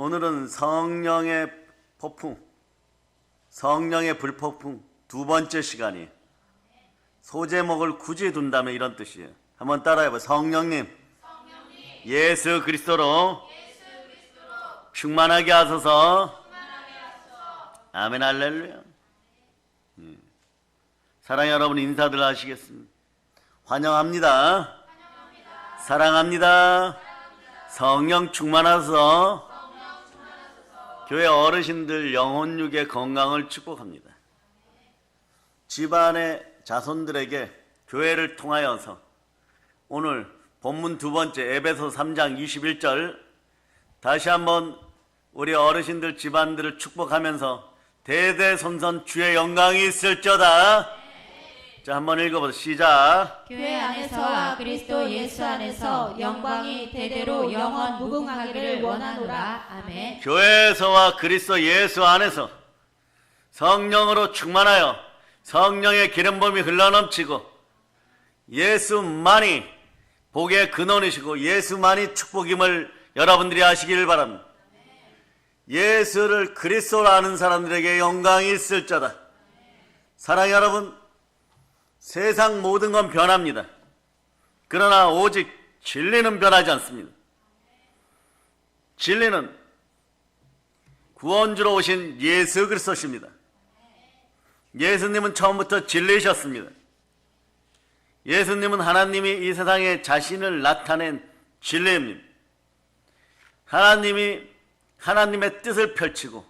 오늘은 성령의 폭풍, 성령의 불폭풍 두 번째 시간이에요. 소제목을 굳이 둔다면 이런 뜻이에요. 한번 따라해봐요. 성령님, 예수 그리스도로 충만하게 하소서. 아멘, 할렐루야. 사랑하는 여러분, 인사들 하시겠습니다. 환영합니다. 사랑합니다. 성령 충만하소서. 교회 어르신들 영혼육의 건강을 축복합니다. 집안의 자손들에게 교회를 통하여서 오늘 본문 두 번째 에베소 3장 21절 다시 한번 우리 어르신들 집안들을 축복하면서 대대손손 주의 영광이 있을저다. 자, 한번 읽어보세요. 시작. 교회 안에서와 그리스도 예수 안에서 영광이 대대로 영원 무궁하기를 원하노라. 아멘. 교회에서와 그리스도 예수 안에서 성령으로 충만하여 성령의 기름붐이 흘러넘치고 예수만이 복의 근원이시고 예수만이 축복임을 여러분들이 아시기를 바랍니다. 예수를 그리스도로 아는 사람들에게 영광이 있을저다. 사랑하는 여러분, 세상 모든 건 변합니다. 그러나 오직 진리는 변하지 않습니다. 진리는 구원주로 오신 예수 그리스도십니다. 예수님은 처음부터 진리이셨습니다. 예수님은 하나님이 이 세상에 자신을 나타낸 진리입니다. 하나님이 하나님의 뜻을 펼치고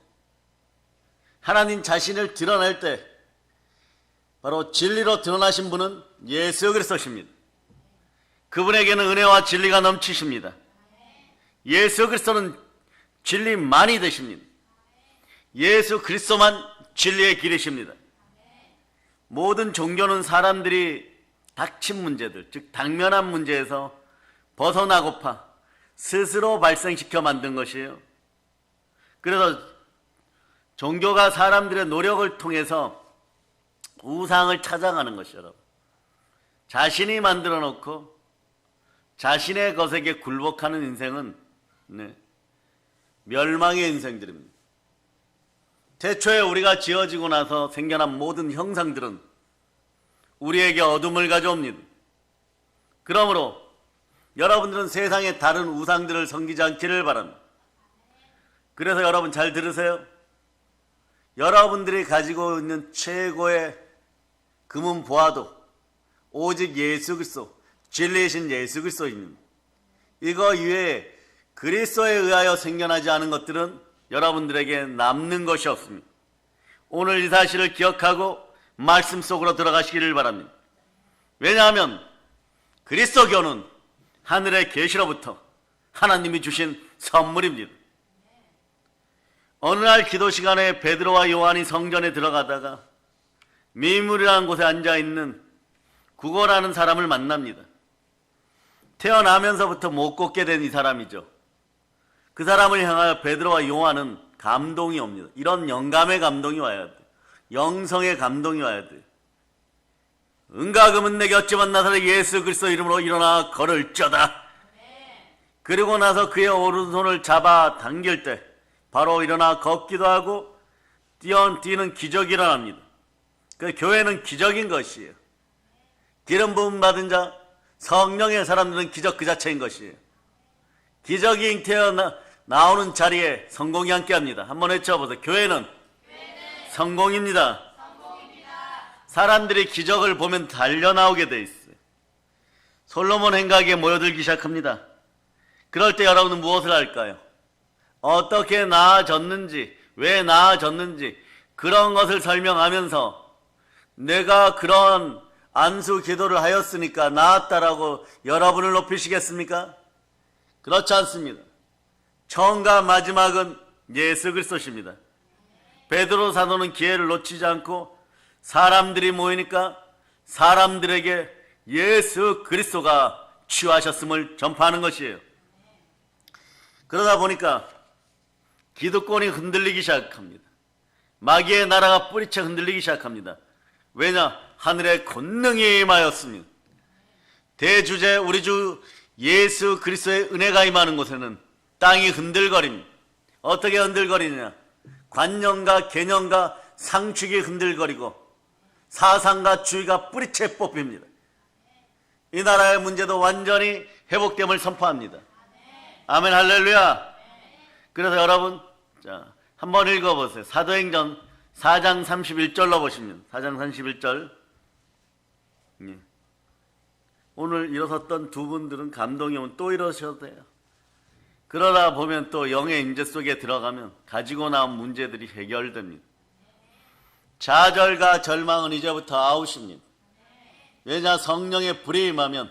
하나님 자신을 드러낼 때 바로 진리로 드러나신 분은 예수 그리스도십니다. 그분에게는 은혜와 진리가 넘치십니다. 예수 그리스도는 진리만이 되십니다. 예수 그리스도만 진리의 길이십니다. 모든 종교는 사람들이 닥친 문제들, 즉 당면한 문제에서 벗어나고파 스스로 발생시켜 만든 것이에요. 그래서 종교가 사람들의 노력을 통해서 우상을 찾아가는 것이요, 여러분. 자신이 만들어 놓고 자신의 것에게 굴복하는 인생은 멸망의 인생들입니다. 태초에 우리가 지어지고 나서 생겨난 모든 형상들은 우리에게 어둠을 가져옵니다. 그러므로 여러분들은 세상의 다른 우상들을 섬기지 않기를 바랍니다. 그래서 여러분 잘 들으세요. 여러분들이 가지고 있는 최고의 금은 보아도 오직 예수 그리스도, 진리이신 예수 그리스도입니다. 이거 이외에 그리스도에 의하여 생겨나지 않은 것들은 여러분들에게 남는 것이 없습니다. 오늘 이 사실을 기억하고 말씀 속으로 들어가시기를 바랍니다. 왜냐하면 그리스도교는 하늘의 계시로부터 하나님이 주신 선물입니다. 어느 날 기도 시간에 베드로와 요한이 성전에 들어가다가 미물이라는 곳에 앉아있는 구거라는 사람을 만납니다. 태어나면서부터 못 걷게 된 이 사람이죠. 그 사람을 향하여 베드로와 요한은 감동이 옵니다. 이런 영감의 감동이 와야 돼. 영성의 감동이 와야 돼. 은과 금은 내게 없지만 나사렛 예수 그리스도 이름으로 일어나 걸을저다. 그리고 나서 그의 오른손을 잡아 당길 때 바로 일어나 걷기도 하고 뛰는 기적이 일어납니다. 그 교회는 기적인 것이에요. 기름 부음 받은 자, 성령의 사람들은 기적 그 자체인 것이에요. 기적이 잉태어 나오는 자리에 성공이 함께합니다. 한번 외쳐보세요. 교회는 성공입니다. 사람들이 기적을 보면 달려나오게 돼 있어요. 솔로몬 행각에 모여들기 시작합니다. 그럴 때 여러분은 무엇을 할까요? 어떻게 나아졌는지, 왜 나아졌는지 그런 것을 설명하면서 내가 그런 안수 기도를 하였으니까 나았다라고 여러분을 높이시겠습니까? 그렇지 않습니다. 처음과 마지막은 예수 그리스도십니다. 베드로 사도는 기회를 놓치지 않고 사람들이 모이니까 사람들에게 예수 그리스도가 치유하셨음을 전파하는 것이에요. 그러다 보니까 기득권이 흔들리기 시작합니다. 마귀의 나라가 뿌리채 흔들리기 시작합니다. 왜냐? 하늘의 권능이 임하였습니다. 대주제 우리 주 예수 그리스도의 은혜가 임하는 곳에는 땅이 흔들거립니다. 어떻게 흔들거리느냐? 관념과 개념과 상축이 흔들거리고 사상과 주의가 뿌리채 뽑힙니다. 이 나라의 문제도 완전히 회복됨을 선포합니다. 아멘 할렐루야. 그래서 여러분 자 한번 읽어보세요. 사도행전 4장 31절로 보시면 4장 31절 오늘 일어섰던 두 분들은 감동이 오면 또 일어서셔도 돼요. 그러다 보면 또 영의 임재 속에 들어가면 가지고 나온 문제들이 해결됩니다. 좌절과 절망은 이제부터 아웃입니다. 왜냐 성령의 불이 임하면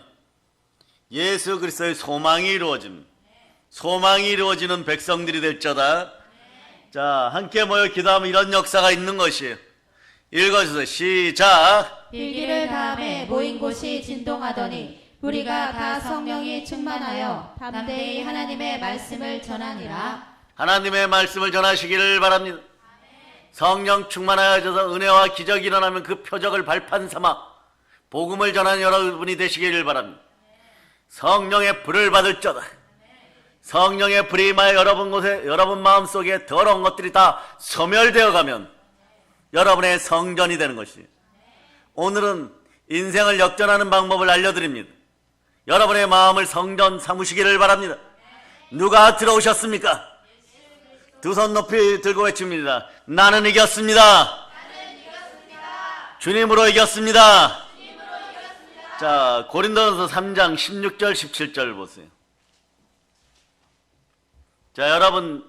예수 그리스도의 소망이 이루어집니다. 소망이 이루어지는 백성들이 될자다. 자 함께 모여 기도하면 이런 역사가 있는 것이에요. 읽어주세요. 시작. 일기를 다음에 모인 곳이 진동하더니 우리가 다 성령이 충만하여 담대히 하나님의 말씀을 전하니라. 하나님의 말씀을 전하시기를 바랍니다. 성령 충만하여져서 은혜와 기적이 일어나면 그 표적을 발판 삼아 복음을 전하는 여러분이 되시기를 바랍니다. 성령의 불을 받을 자다. 성령의 불이 임하여 여러분 마음속에 더러운 것들이 다 소멸되어 가면 여러분의 성전이 되는 것이에요. 오늘은 인생을 역전하는 방법을 알려드립니다. 여러분의 마음을 성전 삼으시기를 바랍니다. 누가 들어오셨습니까? 두 손 높이 들고 외칩니다. 나는 이겼습니다. 주님으로 이겼습니다. 자, 고린도전서 3장 16절 17절 보세요. 자, 여러분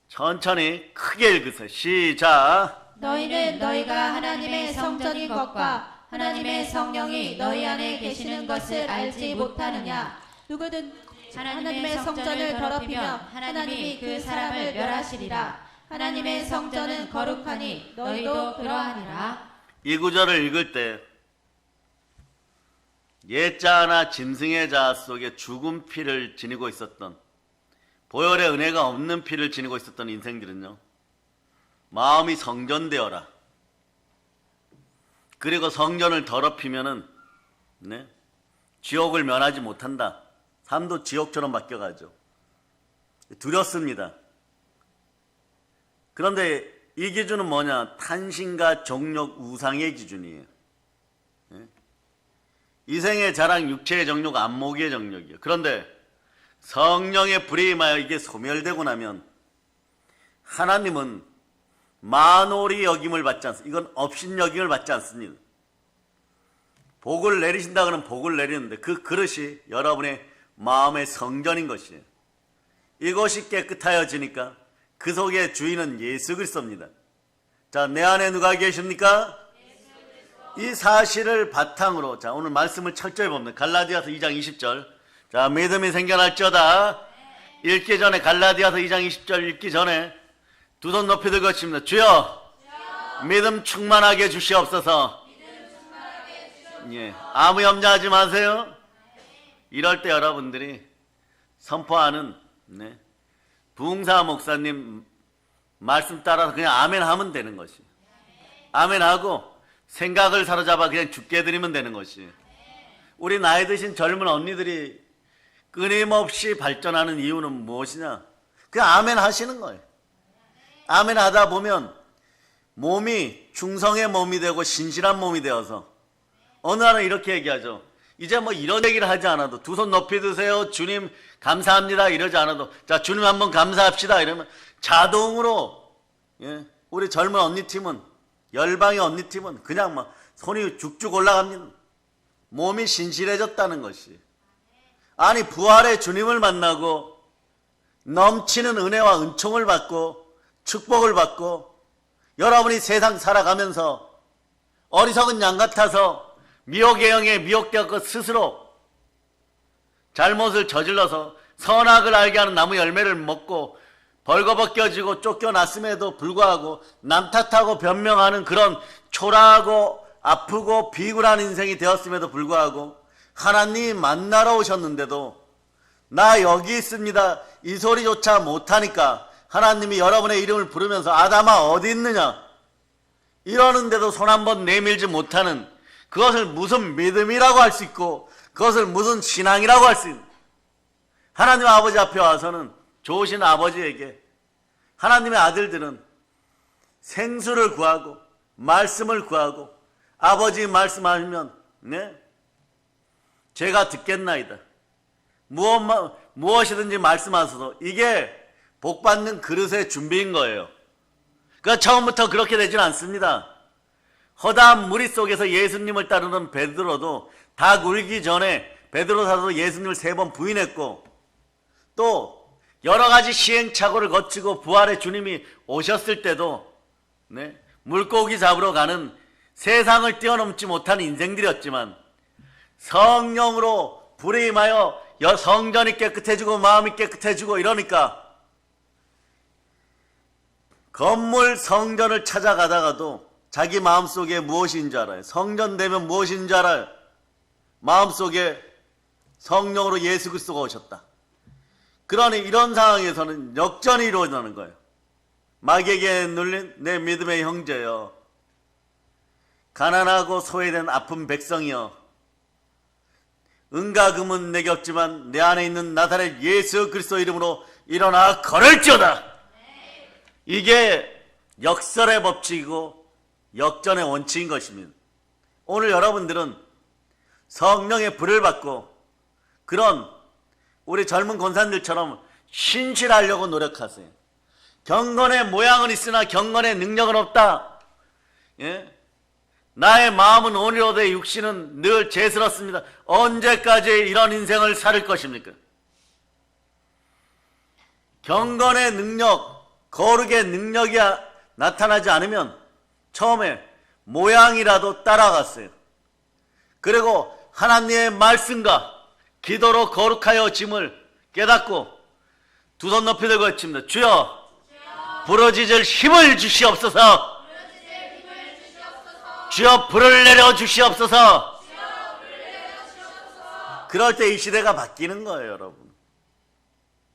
천천히 크게 읽으세요. 시작. 너희는 너희가 하나님의 성전인 것과 하나님의 성령이 너희 안에 계시는 것을 알지 못하느냐. 누구든 하나님의 성전을 더럽히면 하나님이 그 사람을 멸하시리라. 하나님의 성전은 거룩하니 너희도 그러하니라. 이 구절을 읽을 때 옛자나 짐승의 자 속에 죽은 피를 지니고 있었던 보혈의 은혜가 없는 피를 지니고 있었던 인생들은요, 마음이 성전되어라. 그리고 성전을 더럽히면은 지옥을 면하지 못한다. 삶도 지옥처럼 바뀌어가죠. 두렵습니다. 그런데 이 기준은 뭐냐? 탄신과 정욕, 우상의 기준이에요. 이생의 자랑, 육체의 정욕, 안목의 정욕이에요. 그런데 성령의 불이 임하여 이게 소멸되고 나면 하나님은 만홀히 여김을 받지 않습니다. 이건 업신 여김을 받지 않습니다. 복을 내리신다 그러면 복을 내리는데 그 그릇이 여러분의 마음의 성전인 것이에요. 이것이 깨끗하여지니까 그 속의 주인은 예수 그리스도입니다. 자, 내 안에 누가 계십니까? 이 사실을 바탕으로 자 오늘 말씀을 철저히 봅니다. 갈라디아서 2장 20절. 자, 믿음이 생겨날지어다. 읽기 전에 갈라디아서 2장 20절 읽기 전에 두 손 높이 들고 외칩니다. 주여, 믿음 충만하게 주시옵소서. 예, 아무 염려하지 마세요. 이럴 때 여러분들이 선포하는 부흥사 목사님 말씀 따라서 그냥 아멘 하면 되는 것이. 아멘 하고 생각을 사로잡아 그냥 죽게 해드리면 되는 것이. 우리 나이 드신 젊은 언니들이 끊임없이 발전하는 이유는 무엇이냐? 그냥 아멘 하시는 거예요. 아멘 하다 보면 몸이 충성의 몸이 되고 신실한 몸이 되어서 어느 날은 이렇게 얘기하죠. 이제 뭐 이런 얘기를 하지 않아도 두 손 높이 드세요. 주님 감사합니다. 이러지 않아도 자 주님 한번 감사합시다. 이러면 자동으로 우리 젊은 언니 팀은 열방의 언니 팀은 그냥 막 손이 쭉쭉 올라갑니다. 몸이 신실해졌다는 것이. 아니 부활의 주님을 만나고 넘치는 은혜와 은총을 받고 축복을 받고 여러분이 세상 살아가면서 어리석은 양 같아서 미혹의 영에 미혹되었고 스스로 잘못을 저질러서 선악을 알게 하는 나무 열매를 먹고 벌거벗겨지고 쫓겨났음에도 불구하고 남 탓하고 변명하는 그런 초라하고 아프고 비굴한 인생이 되었음에도 불구하고 하나님이 만나러 오셨는데도 나 여기 있습니다 이 소리조차 못하니까 하나님이 여러분의 이름을 부르면서 아담아 어디 있느냐 이러는데도 손 한번 내밀지 못하는 그것을 무슨 믿음이라고 할 수 있고 그것을 무슨 신앙이라고 할 수 있는 하나님 아버지 앞에 와서는 좋으신 아버지에게 하나님의 아들들은 생수를 구하고 말씀을 구하고 아버지 말씀하시면 네? 제가 듣겠나이다. 무엇이든지 말씀하소서. 이게 복받는 그릇의 준비인 거예요. 그러니까 처음부터 그렇게 되진 않습니다. 허다한 무리 속에서 예수님을 따르는 베드로도 닭 울기 전에 베드로 사도 예수님을 3번 부인했고 또 여러 가지 시행착오를 거치고 부활의 주님이 오셨을 때도 네, 물고기 잡으러 가는 세상을 뛰어넘지 못한 인생들이었지만 성령으로 불에 임하여 성전이 깨끗해지고 마음이 깨끗해지고 이러니까 건물 성전을 찾아가다가도 자기 마음속에 무엇인 줄 알아요. 성전 되면 무엇인 줄 알아요. 마음속에 성령으로 예수 그리스도가 오셨다. 그러니 이런 상황에서는 역전이 이루어지는 거예요. 마귀에게 눌린 내 믿음의 형제여, 가난하고 소외된 아픈 백성이여, 은과 금은 내게 없지만 내 안에 있는 나사렛 예수 그리스도 이름으로 일어나 걸을지어다. 이게 역설의 법칙이고 역전의 원칙인 것입니다. 오늘 여러분들은 성령의 불을 받고 그런 우리 젊은 권사님들처럼 신실하려고 노력하세요. 경건의 모양은 있으나 경건의 능력은 없다. 예? 나의 마음은 온유로되 육신은 늘 죄스럽습니다. 언제까지 이런 인생을 살 것입니까? 경건의 능력, 거룩의 능력이 나타나지 않으면 처음에 모양이라도 따라갔어요. 그리고 하나님의 말씀과 기도로 거룩하여 짐을 깨닫고 두 손 높이 들고 외칩니다. 주여, 부러지질 힘을 주시옵소서. 주여, 불을 내려 주시옵소서. 그럴 때 이 시대가 바뀌는 거예요, 여러분.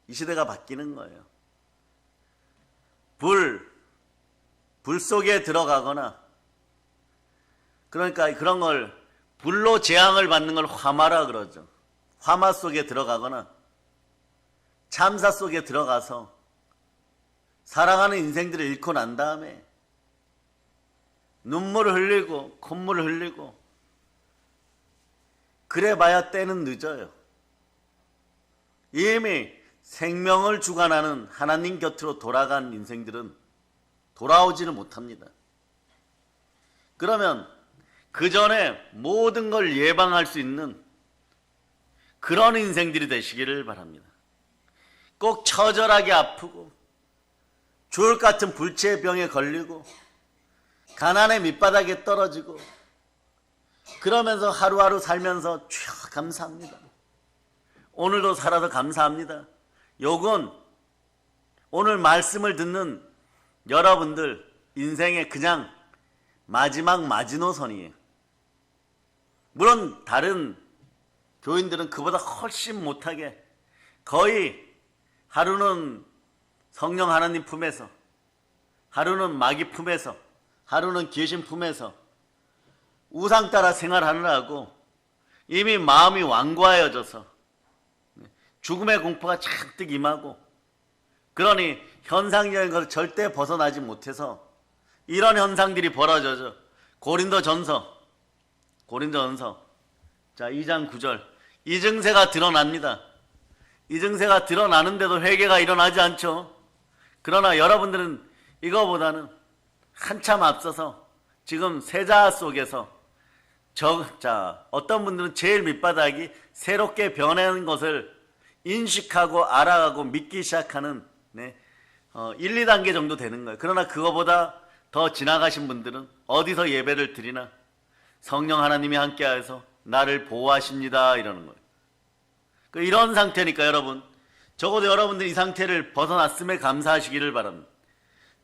이 시대가 바뀌는 거예요. 불 속에 들어가거나, 그러니까 그런 걸 불로 재앙을 받는 걸 화마라 그러죠. 화마 속에 들어가거나 참사 속에 들어가서 사랑하는 인생들을 잃고 난 다음에 눈물을 흘리고 콧물을 흘리고 그래봐야 때는 늦어요. 이미 생명을 주관하는 하나님 곁으로 돌아간 인생들은 돌아오지는 못합니다. 그러면 그 전에 모든 걸 예방할 수 있는 그런 인생들이 되시기를 바랍니다. 꼭 처절하게 아프고 죽을 것 같은 불치의 병에 걸리고 가난의 밑바닥에 떨어지고 그러면서 하루하루 살면서 주여 감사합니다. 오늘도 살아서 감사합니다. 요건 오늘 말씀을 듣는 여러분들 인생의 그냥 마지막 마지노선이에요. 물론 다른 교인들은 그보다 훨씬 못하게 거의 하루는 성령 하나님 품에서, 하루는 마귀 품에서, 하루는 귀신 품에서 우상 따라 생활하느라고 이미 마음이 완고하여져서 죽음의 공포가 잔뜩 임하고, 그러니 현상적인 것을 절대 벗어나지 못해서 이런 현상들이 벌어져서 고린도전서 자 2장 9절 이 증세가 드러납니다. 이 증세가 드러나는데도 회개가 일어나지 않죠. 그러나 여러분들은 이거보다는 한참 앞서서 지금 세자 속에서 어떤 분들은 제일 밑바닥이 새롭게 변하는 것을 인식하고 알아가고 믿기 시작하는 1, 2단계 정도 되는 거예요. 그러나 그거보다 더 지나가신 분들은 어디서 예배를 드리나 성령 하나님이 함께하여서 나를 보호하십니다 이러는 거예요. 이런 상태니까 여러분, 적어도 여러분들 이 상태를 벗어났음에 감사하시기를 바랍니다.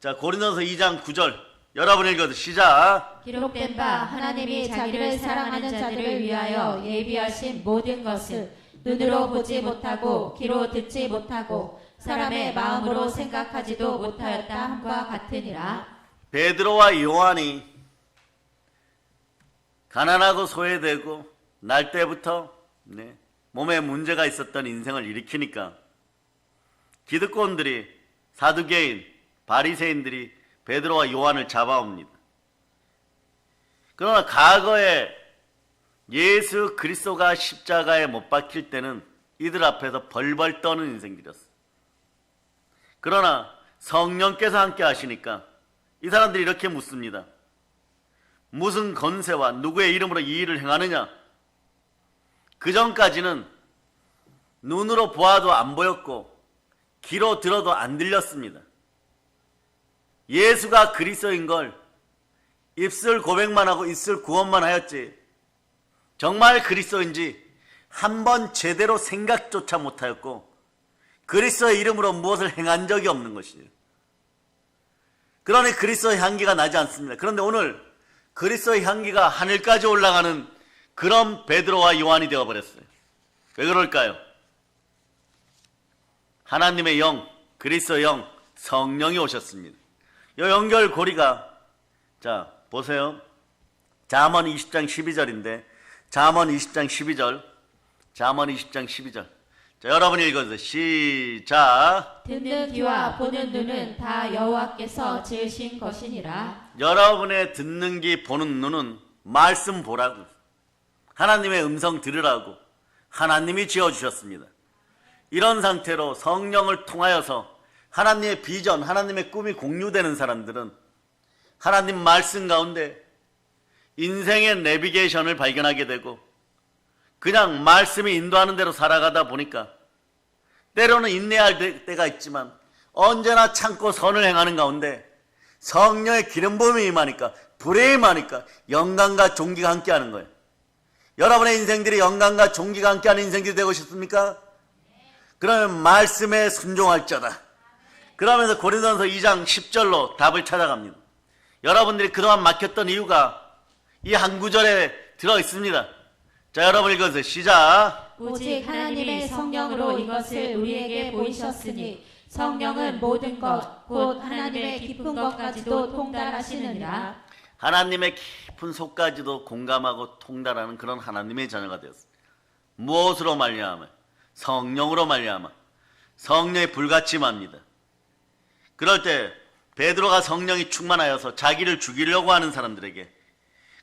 자, 고린도서 2장 9절 여러분 읽어도 시작. 기록된 바 하나님이 자기를 사랑하는 자들을 위하여 예비하신 모든 것을 눈으로 보지 못하고 귀로 듣지 못하고 사람의 마음으로 생각하지도 못하였다 함과 같으니라. 베드로와 요한이 가난하고 소외되고 날 때부터 몸에 문제가 있었던 인생을 일으키니까 기득권들이, 사두개인, 바리새인들이 베드로와 요한을 잡아옵니다. 그러나 과거에 예수 그리스도가 십자가에 못 박힐 때는 이들 앞에서 벌벌 떠는 인생들이었어요. 그러나 성령께서 함께 하시니까 이 사람들이 이렇게 묻습니다. 무슨 권세와 누구의 이름으로 이 일을 행하느냐? 그 전까지는 눈으로 보아도 안 보였고 귀로 들어도 안 들렸습니다. 예수가 그리스도인 걸 입술 고백만 하고 입술 구원만 하였지 정말 그리스도인지 한 번 제대로 생각조차 못하였고 그리스도의 이름으로 무엇을 행한 적이 없는 것이에요. 그러니 그리스도의 향기가 나지 않습니다. 그런데 오늘 그리스도의 향기가 하늘까지 올라가는 그런 베드로와 요한이 되어버렸어요. 왜 그럴까요? 하나님의 영, 그리스도의 영, 성령이 오셨습니다. 이 연결고리가, 자 보세요. 잠언 20장 12절인데 잠언 20장 12절, 잠언 20장 12절. 자, 여러분이 읽어주세요. 시작. 듣는 귀와 보는 눈은 다 여호와께서 지으신 것이니라. 여러분의 듣는 귀, 보는 눈은 말씀 보라고, 하나님의 음성 들으라고 하나님이 지어주셨습니다. 이런 상태로 성령을 통하여서 하나님의 비전, 하나님의 꿈이 공유되는 사람들은 하나님 말씀 가운데 인생의 내비게이션을 발견하게 되고 그냥 말씀이 인도하는 대로 살아가다 보니까 때로는 인내할 때가 있지만 언제나 참고 선을 행하는 가운데 성령의 기름 부음이 임하니까, 불에 임하니까 영광과 존귀가 함께하는 거예요. 여러분의 인생들이 영광과 존귀가 함께하는 인생들이 되고 싶습니까? 그러면 말씀에 순종할자다. 그러면서 고린도전서 2장 10절로 답을 찾아갑니다. 여러분들이 그동안 막혔던 이유가 이 한 구절에 들어 있습니다. 자, 여러분 읽어주세요. 시작. 오직 하나님의 성령으로 이것을 우리에게 보이셨으니 성령은 모든 것 곧 하나님의 깊은 것까지도 통달하시느니라. 하나님의 깊은 속까지도 공감하고 통달하는 그런 하나님의 자녀가 되었습니다. 무엇으로 말미암아? 성령으로 말미암아. 성령이 불가침합니다. 그럴 때 베드로가 성령이 충만하여서 자기를 죽이려고 하는 사람들에게,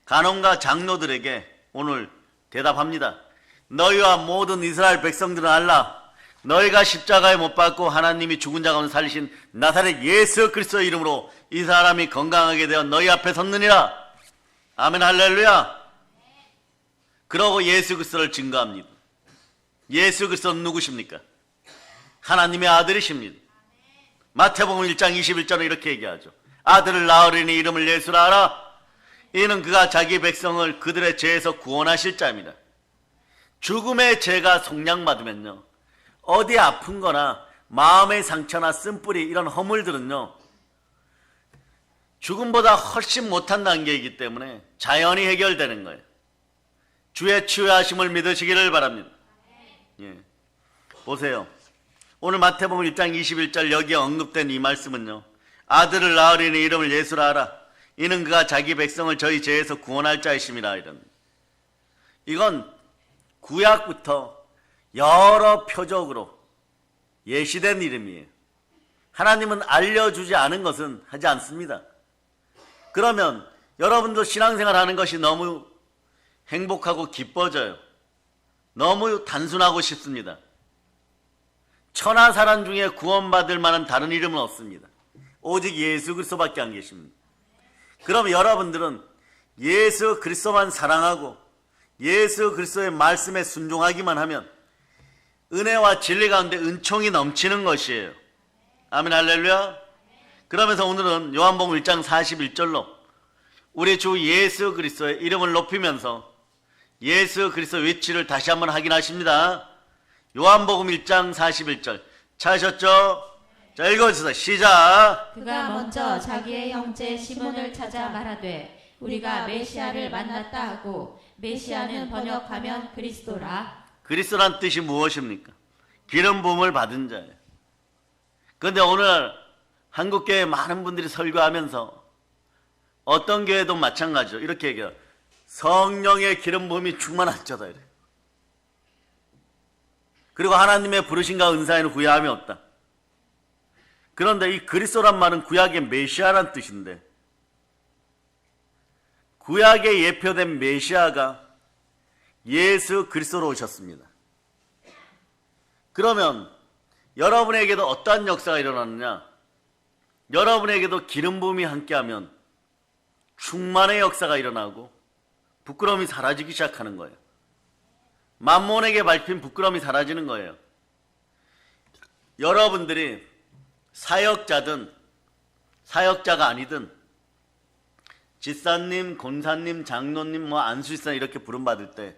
간원과 장로들에게 오늘 대답합니다. 너희와 모든 이스라엘 백성들은 알라. 너희가 십자가에 못 박고 하나님이 죽은 자 가운데 살리신 나사렛 예수 그리스도의 이름으로 이 사람이 건강하게 되어 너희 앞에 섰느니라. 아멘 할렐루야. 그러고 예수 그리스도를 증거합니다. 예수 그리스도는 누구십니까? 하나님의 아들이십니다. 마태복음 1장 21절에 이렇게 얘기하죠. 아들을 낳으리니 이름을 예수라 하라. 이는 그가 자기 백성을 그들의 죄에서 구원하실 자입니다. 죽음의 죄가 속량받으면요, 어디 아픈 거나 마음의 상처나 쓴뿌리 이런 허물들은요 죽음보다 훨씬 못한 단계이기 때문에 자연히 해결되는 거예요. 주의 치유하심을 믿으시기를 바랍니다. 예. 보세요. 오늘 마태복음 1장 21절 여기에 언급된 이 말씀은요, 아들을 낳으리니 이름을 예수라 하라. 이는 그가 자기 백성을 저희 죄에서 구원할 자이심이라. 이건 구약부터 여러 표적으로 예시된 이름이에요. 하나님은 알려주지 않은 것은 하지 않습니다. 그러면 여러분도 신앙생활 하는 것이 너무 행복하고 기뻐져요. 너무 단순하고 싶습니다. 천하사람 중에 구원받을 만한 다른 이름은 없습니다. 오직 예수 그리스도밖에 안 계십니다. 그럼 여러분들은 예수 그리스도만 사랑하고 예수 그리스도의 말씀에 순종하기만 하면 은혜와 진리 가운데 은총이 넘치는 것이에요. 아멘 할렐루야. 그러면서 오늘은 요한복음 1장 41절로 우리 주 예수 그리스도의 이름을 높이면서 예수 그리스도의 위치를 다시 한번 확인하십니다. 요한복음 1장 41절 찾으셨죠? 자, 읽어주세요. 시작. 그가 먼저 자기의 형제 시몬을 찾아 말하되 우리가 메시아를 만났다 하고, 메시아는 번역하면 그리스도라. 그리스도란 뜻이 무엇입니까? 기름 부음을 받은 자예요. 그런데 오늘 한국교회 많은 분들이 설교하면서 어떤 교회도 마찬가지죠. 이렇게 얘기해요. 성령의 기름 부음이 충만한 자다 이래. 그리고 하나님의 부르심과 은사에는 후회함이 없다. 그런데 이 그리스도란 말은 구약의 메시아란 뜻인데 구약에 예표된 메시아가 예수 그리스도로 오셨습니다. 그러면 여러분에게도 어떠한 역사가 일어났느냐? 여러분에게도 기름 부음이 함께하면 충만의 역사가 일어나고 부끄러움이 사라지기 시작하는 거예요. 만몬에게 밟힌 부끄러움이 사라지는 거예요. 여러분들이 사역자든 사역자가 아니든 집사님, 권사님, 장로님, 안수집사 이렇게 부름받을 때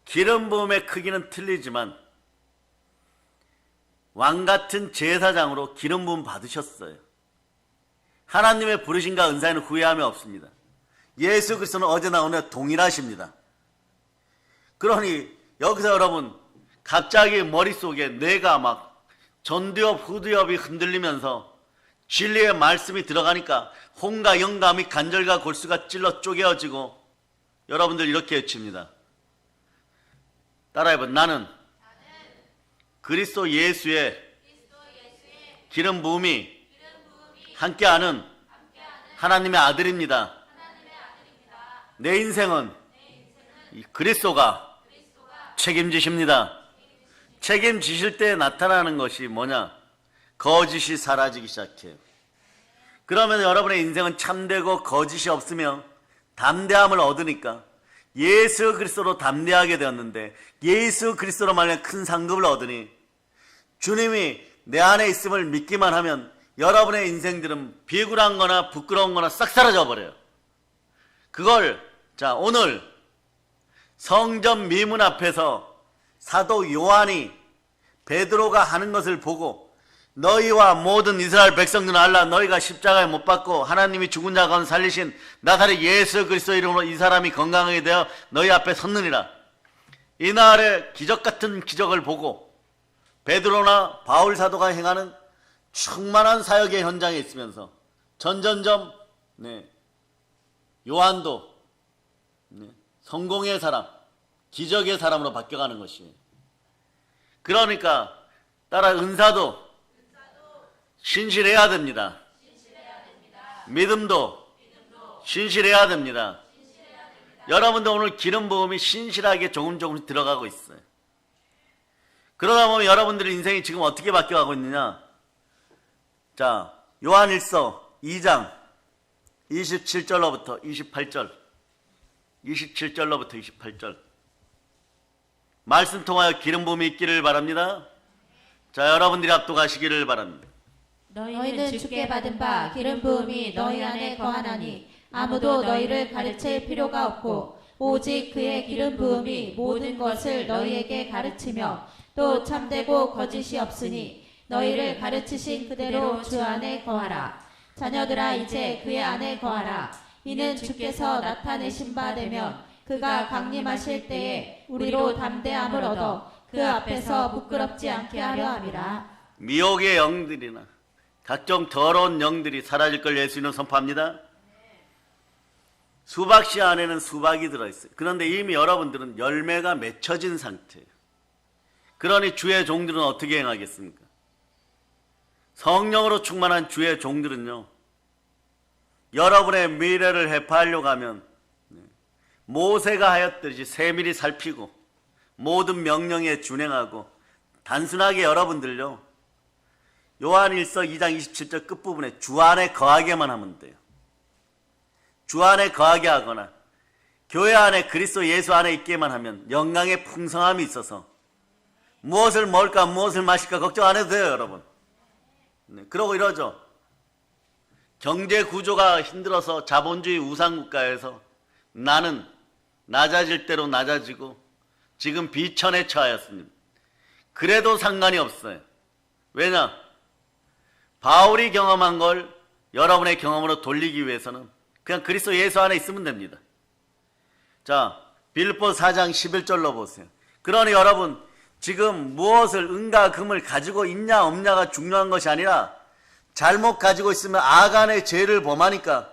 기름 부음의 크기는 틀리지만 왕같은 제사장으로 기름 부음 받으셨어요. 하나님의 부르심과 은사에는 후회함이 없습니다. 예수 그리스도는 어제나 오늘 동일하십니다. 그러니 여기서 여러분 갑자기 머릿속에 뇌가 막 전두엽, 후두엽이 흔들리면서 진리의 말씀이 들어가니까 혼과 영감이 간절과 골수가 찔러 쪼개어지고 여러분들 이렇게 외칩니다. 따라해봐. 나는 그리스도 예수의 기름 부음이 함께하는 하나님의 아들입니다. 내 인생은 이 그리스도가 책임지십니다. 책임지실 때 나타나는 것이 뭐냐? 거짓이 사라지기 시작해요. 그러면 여러분의 인생은 참되고 거짓이 없으며 담대함을 얻으니까 예수 그리스도로 담대하게 되었는데 예수 그리스도로 말하면 큰 상급을 얻으니 주님이 내 안에 있음을 믿기만 하면 여러분의 인생들은 비굴한 거나 부끄러운 거나 싹 사라져 버려요. 그걸 오늘 성전 미문 앞에서 사도 요한이 베드로가 하는 것을 보고 너희와 모든 이스라엘 백성들은 알라. 너희가 십자가에 못 박고 하나님이 죽은 자 가운데 살리신 나사렛 예수 그리스도 이름으로 이 사람이 건강하게 되어 너희 앞에 섰느니라. 이날의 기적 같은 기적을 보고 베드로나 바울 사도가 행하는 충만한 사역의 현장에 있으면서 점점점 요한도 성공의 사람, 기적의 사람으로 바뀌어가는 것이에요. 그러니까 따라 은사도 신실해야 됩니다. 믿음도 신실해야 됩니다. 여러분도 오늘 기름 부음이 신실하게 조금씩 들어가고 있어요. 그러다 보면 여러분들의 인생이 지금 어떻게 바뀌어가고 있느냐? 요한일서 2장 27절로부터 28절 27절로부터 28절 말씀 통하여 기름 부음이 있기를 바랍니다. 여러분들이 압도하시기를 바랍니다. 너희는 주께 받은 바 기름 부음이 너희 안에 거하나니 아무도 너희를 가르칠 필요가 없고 오직 그의 기름 부음이 모든 것을 너희에게 가르치며 또 참되고 거짓이 없으니 너희를 가르치신 그대로 주 안에 거하라. 자녀들아 이제 그의 안에 거하라. 이는 주께서 나타내신 바 되면 그가 강림하실 때에 우리로 담대함을 얻어 그 앞에서 부끄럽지 않게 하려 함이라. 미혹의 영들이나 각종 더러운 영들이 사라질 걸 예수님은 선포합니다. 수박씨 안에는 수박이 들어있어요. 그런데 이미 여러분들은 열매가 맺혀진 상태예요. 그러니 주의 종들은 어떻게 행하겠습니까? 성령으로 충만한 주의 종들은요, 여러분의 미래를 해파하려고 하면 모세가 하였듯이 세밀히 살피고 모든 명령에 준행하고 단순하게 여러분들요, 요한일서 2장 27절 끝부분에 주 안에 거하게만 하면 돼요. 주 안에 거하게 하거나 교회 안에 그리스도 예수 안에 있게만 하면 영광의 풍성함이 있어서 무엇을 먹을까 무엇을 마실까 걱정 안 해도 돼요, 여러분. 그러고 이러죠. 경제 구조가 힘들어서 자본주의 우상국가에서 나는 낮아질 대로 낮아지고 지금 비천에 처하였습니다. 그래도 상관이 없어요. 왜냐? 바울이 경험한 걸 여러분의 경험으로 돌리기 위해서는 그냥 그리스도 예수 안에 있으면 됩니다. 빌립보 4장 11절로 보세요. 그러니 여러분, 지금 무엇을 은과 금을 가지고 있냐 없냐가 중요한 것이 아니라 잘못 가지고 있으면 아간의 죄를 범하니까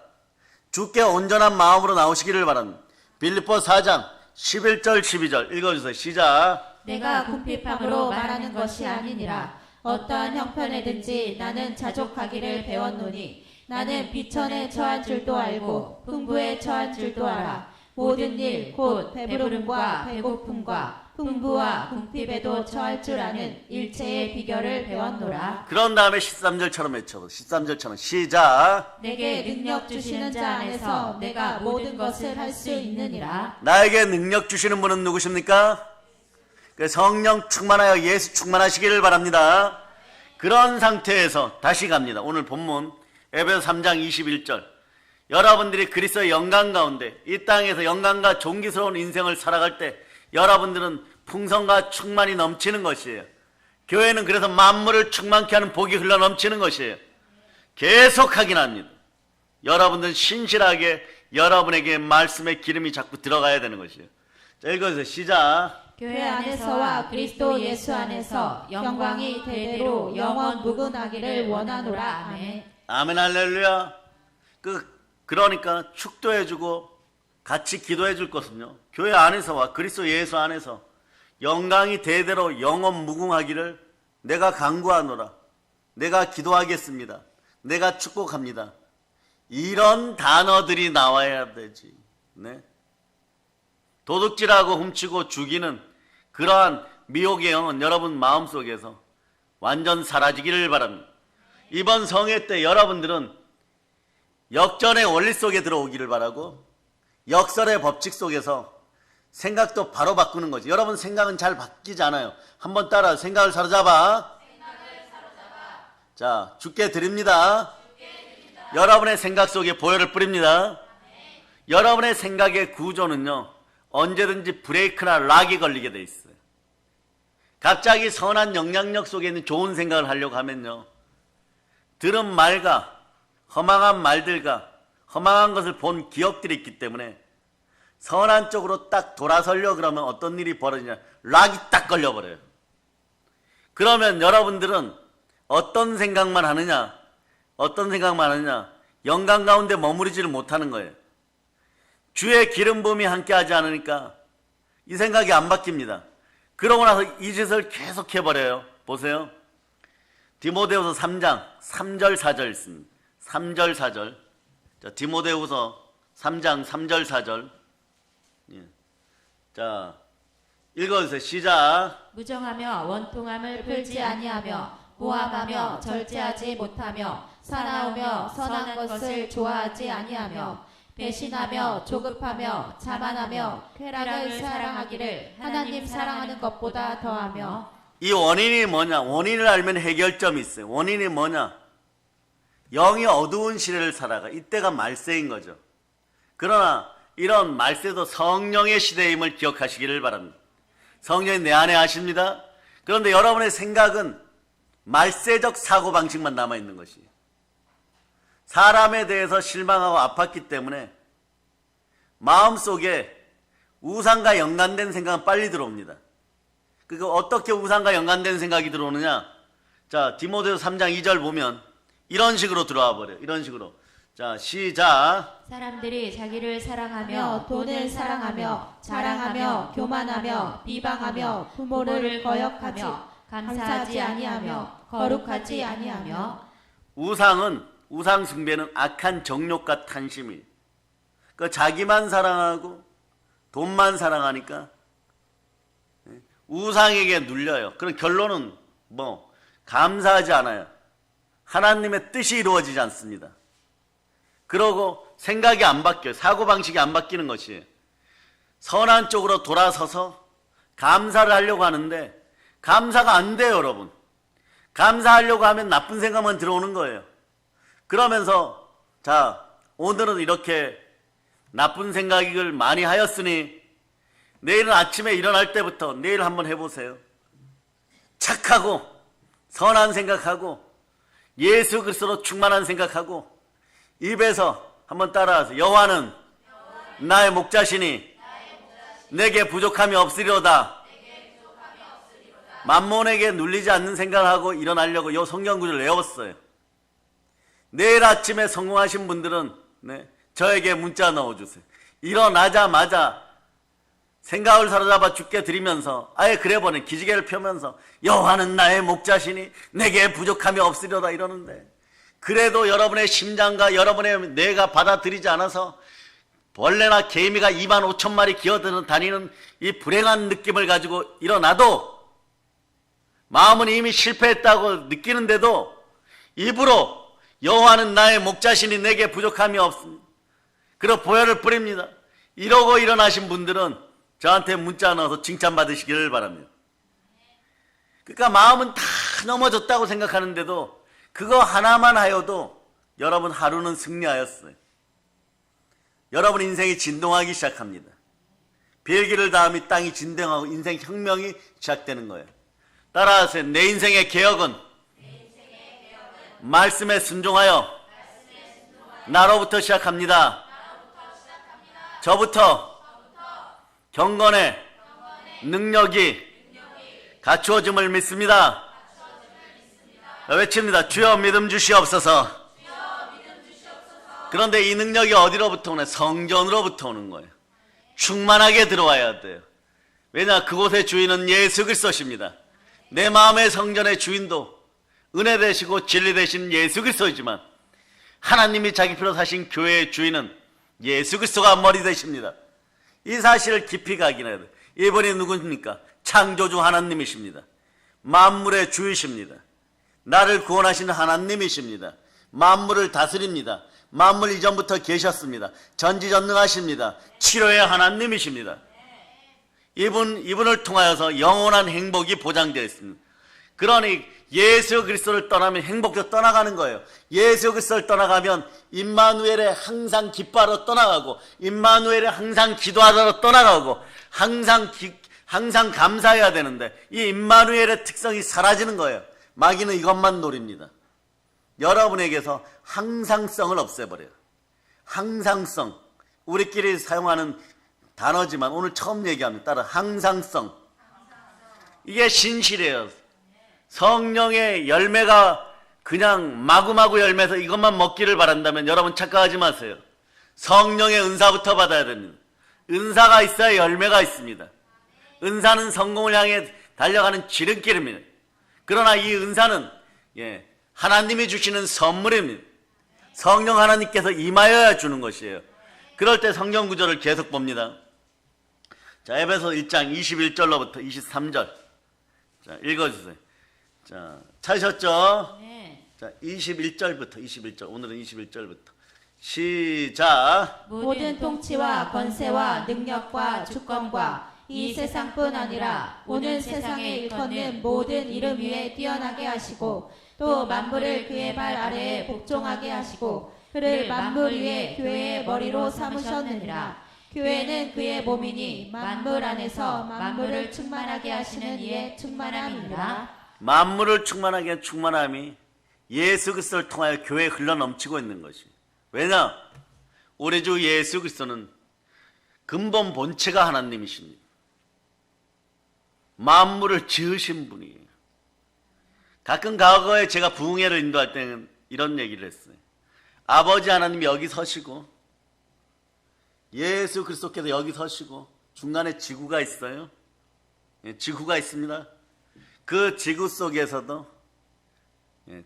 주께 온전한 마음으로 나오시기를 바랍니다. 빌립보 4장 11절 12절 읽어주세요. 시작. 내가 궁핍함으로 말하는 것이 아니니라. 어떠한 형편에든지 나는 자족하기를 배웠노니 나는 비천에 처한 줄도 알고 풍부에 처한 줄도 알아. 모든 일 곧 배부름과 배고픔과 풍부와 궁핍에도 처할 줄 아는 일체의 비결을 배웠노라. 그런 다음에 13절처럼 외쳐. 13절처럼 시작. 내게 능력 주시는 자 안에서 내가 모든 것을 할 수 있느니라. 나에게 능력 주시는 분은 누구십니까? 그 성령 충만하여 예수 충만하시기를 바랍니다. 그런 상태에서 다시 갑니다. 오늘 본문 에베소 3장 21절. 여러분들이 그리스도의 영광 가운데 이 땅에서 영광과 존귀스러운 인생을 살아갈 때 여러분들은 풍성과 충만이 넘치는 것이에요. 교회는 그래서 만물을 충만케 하는 복이 흘러 넘치는 것이에요. 계속 확인합니다. 여러분들은 신실하게 여러분에게 말씀의 기름이 자꾸 들어가야 되는 것이에요. 자, 읽어주세요. 시작. 교회 안에서와 그리스도 예수 안에서 영광이 대대로 영원 무궁하기를 원하노라. 아멘. 아멘 할렐루야. 그러니까 축도해주고 같이 기도해줄 것은요, 교회 안에서와 그리스도 예수 안에서 영광이 대대로 영원 무궁하기를 내가 간구하노라. 내가 기도하겠습니다. 내가 축복합니다. 이런 단어들이 나와야 되지. 네? 도둑질하고 훔치고 죽이는 그러한 미혹의 영은 여러분 마음속에서 완전 사라지기를 바랍니다. 이번 성회 때 여러분들은 역전의 원리 속에 들어오기를 바라고, 역설의 법칙 속에서 생각도 바로 바꾸는 거지. 여러분 생각은 잘 바뀌지 않아요. 한번 따라 생각을 사로잡아. 자, 주께 드립니다. 여러분의 생각 속에 보혈을 뿌립니다. 여러분의 생각의 구조는요, 언제든지 브레이크나 락이 걸리게 돼 있어요. 갑자기 선한 영향력 속에 있는 좋은 생각을 하려고 하면요, 들은 말과 허망한 말들과 허망한 것을 본 기억들이 있기 때문에 선한 쪽으로 딱 돌아서려고 그러면 어떤 일이 벌어지냐, 락이 딱 걸려버려요. 그러면 여러분들은 어떤 생각만 하느냐, 영광 가운데 머무르지를 못하는 거예요. 주의 기름 부음이 함께하지 않으니까 이 생각이 안 바뀝니다. 그러고 나서 이 짓을 계속 해버려요. 보세요. 디모데후서 3장 3절 4절 있습니다. 3절 4절. 자, 디모데후서 3장 3절 4절. 예. 자, 읽어주세요. 시작. 무정하며 원통함을 풀지 아니하며 모함하며 절제하지 못하며 사나우며 선한 것을 좋아하지 아니하며 배신하며 조급하며 자만하며 쾌락을 사랑하기를 하나님 사랑하는 것보다 더하며. 이 원인이 뭐냐? 원인을 알면 해결점이 있어요. 원인이 뭐냐? 영이 어두운 시대를 살아가. 이때가 말세인 거죠. 그러나 이런 말세도 성령의 시대임을 기억하시기를 바랍니다. 성령이 내 안에 하십니다. 그런데 여러분의 생각은 말세적 사고방식만 남아있는 것이에요. 사람에 대해서 실망하고 아팠기 때문에 마음속에 우상과 연관된 생각은 빨리 들어옵니다. 그거 어떻게 우상과 연관된 생각이 들어오느냐? 자, 디모데후서 3장 2절 보면 이런 식으로 들어와 버려요. 이런 식으로. 자, 시작. 사람들이 자기를 사랑하며 돈을 사랑하며 자랑하며 교만하며 비방하며 부모를 거역하며 감사하지 아니하며 거룩하지 아니하며. 우상 숭배는 악한 정욕과 탐심이. 그 자기만 사랑하고 돈만 사랑하니까 우상에게 눌려요. 그런 결론은 감사하지 않아요. 하나님의 뜻이 이루어지지 않습니다. 그러고 생각이 안 바뀌어요. 사고방식이 안 바뀌는 것이에요. 선한 쪽으로 돌아서서 감사를 하려고 하는데 감사가 안 돼요, 여러분. 감사하려고 하면 나쁜 생각만 들어오는 거예요. 그러면서 자, 오늘은 이렇게 나쁜 생각을 많이 하였으니 내일은 아침에 일어날 때부터 내일 한번 해보세요. 착하고 선한 생각하고 예수 그리스도로 충만한 생각하고 입에서 한번 따라하세요. 여호와는 나의 목자시니 내게 부족함이 없으리로다. 만몬에게 눌리지 않는 생각을 하고 일어나려고 이 성경 구절을 외웠어요. 내일 아침에 성공하신 분들은 저에게 문자 넣어주세요. 일어나자마자 생각을 사로잡아 주께 드리면서 아예 그래 보내 기지개를 펴면서 여호와는 나의 목자시니 내게 부족함이 없으려다 이러는데, 그래도 여러분의 심장과 여러분의 뇌가 받아들이지 않아서 벌레나 개미가 2만 5천 마리 기어드는 다니는 이 불행한 느낌을 가지고 일어나도, 마음은 이미 실패했다고 느끼는데도 입으로 여호와는 나의 목자시니 내게 부족함이 없습니다, 그리고 보혈을 뿌립니다. 이러고 일어나신 분들은 저한테 문자 넣어서 칭찬받으시기를 바랍니다. 그러니까 마음은 다 넘어졌다고 생각하는데도 그거 하나만 하여도 여러분 하루는 승리하였어요. 여러분 인생이 진동하기 시작합니다. 비엘기를 다음이 땅이 진동하고 인생 혁명이 시작되는 거예요. 따라하세요. 내 인생의 개혁은 말씀에 순종하여 나로부터 시작합니다. 저부터 경건의 능력이 갖추어짐을 믿습니다. 외칩니다. 주여 믿음 주시옵소서. 그런데 이 능력이 어디로부터 오냐? 성전으로부터 오는 거예요. 충만하게 들어와야 돼요. 왜냐? 그곳의 주인은 예수 그리스도십니다. 내 마음의 성전의 주인도 은혜 되시고 진리 되신 예수 그리스도이지만, 하나님이 자기 피로 사신 교회의 주인은 예수 그리스도가 머리 되십니다. 이 사실을 깊이 각인해야 돼요. 이분이 누구입니까? 창조주 하나님이십니다. 만물의 주이십니다. 나를 구원하신 하나님이십니다. 만물을 다스립니다. 만물 이전부터 계셨습니다. 전지전능하십니다. 치료의 하나님이십니다. 이분을 통하여서 영원한 행복이 보장되어 있습니다. 그러니 예수 그리스도를 떠나면 행복도 떠나가는 거예요. 예수 그리스도를 떠나가면 임마누엘의 항상 기뻐하러 떠나가고, 임마누엘의 항상 기도하러 떠나가고, 항상 감사해야 되는데 이 임마누엘의 특성이 사라지는 거예요. 마귀는 이것만 노립니다. 여러분에게서 항상성을 없애버려요. 항상성, 우리끼리 사용하는 단어지만 오늘 처음 얘기합니다. 따라 항상성. 이게 진실이에요. 성령의 열매가 그냥 마구마구 열매에서 이것만 먹기를 바란다면 여러분 착각하지 마세요. 성령의 은사부터 받아야 됩니다. 은사가 있어야 열매가 있습니다. 은사는 성공을 향해 달려가는 지름길입니다. 그러나 이 은사는 하나님이 주시는 선물입니다. 성령 하나님께서 임하여야 주는 것이에요. 그럴 때 성경 구절을 계속 봅니다. 자, 에베소 1장 21절로부터 23절. 자, 읽어주세요. 자, 찾으셨죠? 네. 자, 21절. 오늘은 21절부터. 시작. 모든 통치와 권세와 능력과 주권과 이 세상뿐 아니라 오는 세상에 일컫는 모든 이름 위에 뛰어나게 하시고, 또 만물을 그의 발 아래에 복종하게 하시고, 그를 만물 위에 교회의 머리로 삼으셨느니라. 교회는 그의 몸이니 만물 안에서 만물을 충만하게 하시는 이의 충만함이니라. 만물을 충만하게 한 충만함이 예수 그리스도를 통하여 교회에 흘러넘치고 있는 것이. 왜냐? 우리 주 예수 그리스도는 근본 본체가 하나님이십니다. 만물을 지으신 분이에요. 가끔 과거에 제가 부흥회를 인도할 때는 이런 얘기를 했어요. 아버지 하나님이 여기 서시고 예수 그리스도께서 여기 서시고 중간에 지구가 있어요. 지구가 있습니다. 그 지구 속에서도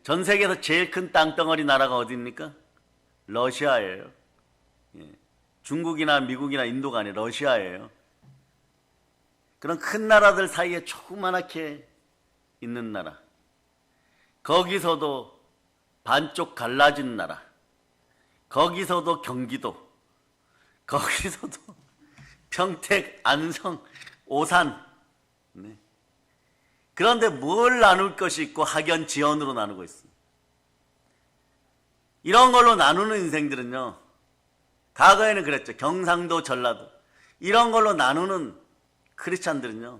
전 세계에서 제일 큰 땅덩어리 나라가 어디입니까? 러시아예요. 중국이나 미국이나 인도가 아니라 러시아예요. 그런 큰 나라들 사이에 조그맣게 있는 나라. 거기서도 반쪽 갈라진 나라. 거기서도 경기도. 거기서도 평택, 안성, 오산. 네. 그런데 뭘 나눌 것이 있고 학연, 지연으로 나누고 있습니다. 이런 걸로 나누는 인생들은요, 과거에는 그랬죠. 경상도, 전라도. 이런 걸로 나누는 크리스찬들은요,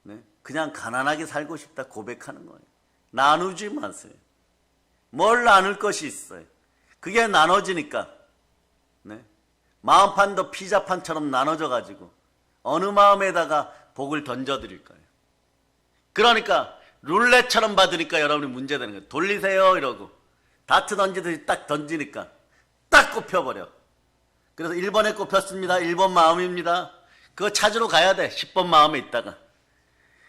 네, 그냥 가난하게 살고 싶다 고백하는 거예요. 나누지 마세요. 뭘 나눌 것이 있어요. 그게 나눠지니까, 네, 마음판도 피자판처럼 나눠져가지고 어느 마음에다가 복을 던져드릴 거예요. 그러니까 룰렛처럼 받으니까 여러분이 문제되는 거예요. 돌리세요 이러고 다트 던지듯이 딱 던지니까 딱 꼽혀버려. 그래서 1번에 꼽혔습니다. 1번 마음입니다. 그거 찾으러 가야 돼. 10번 마음에 있다가.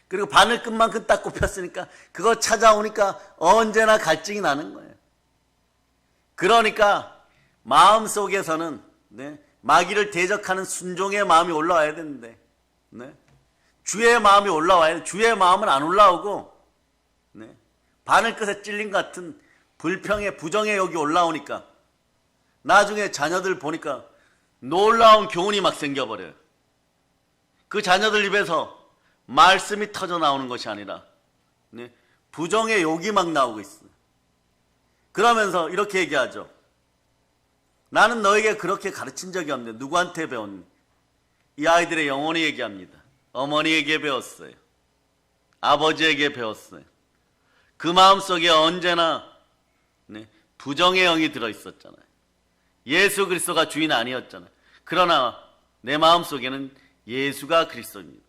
그리고 바늘끝만큼 딱 꼽혔으니까 그거 찾아오니까 언제나 갈증이 나는 거예요. 그러니까 마음속에서는 네, 마귀를 대적하는 순종의 마음이 올라와야 되는데 네, 주의 마음이 올라와야 돼. 주의 마음은 안 올라오고 네, 바늘끝에 찔린 것 같은 불평의 부정의 욕이 올라오니까 나중에 자녀들 보니까 놀라운 교훈이 막 생겨버려요. 그 자녀들 입에서 말씀이 터져 나오는 것이 아니라 네, 부정의 욕이 막 나오고 있어요. 그러면서 이렇게 얘기하죠. 나는 너에게 그렇게 가르친 적이 없는데 누구한테 배웠니? 이 아이들의 영혼이 얘기합니다. 어머니에게 배웠어요. 아버지에게 배웠어요. 그 마음속에 언제나 네, 부정의 영이 들어있었잖아요. 예수 그리스도가 주인 아니었잖아요. 그러나 내 마음속에는 예수가 그리스도입니다.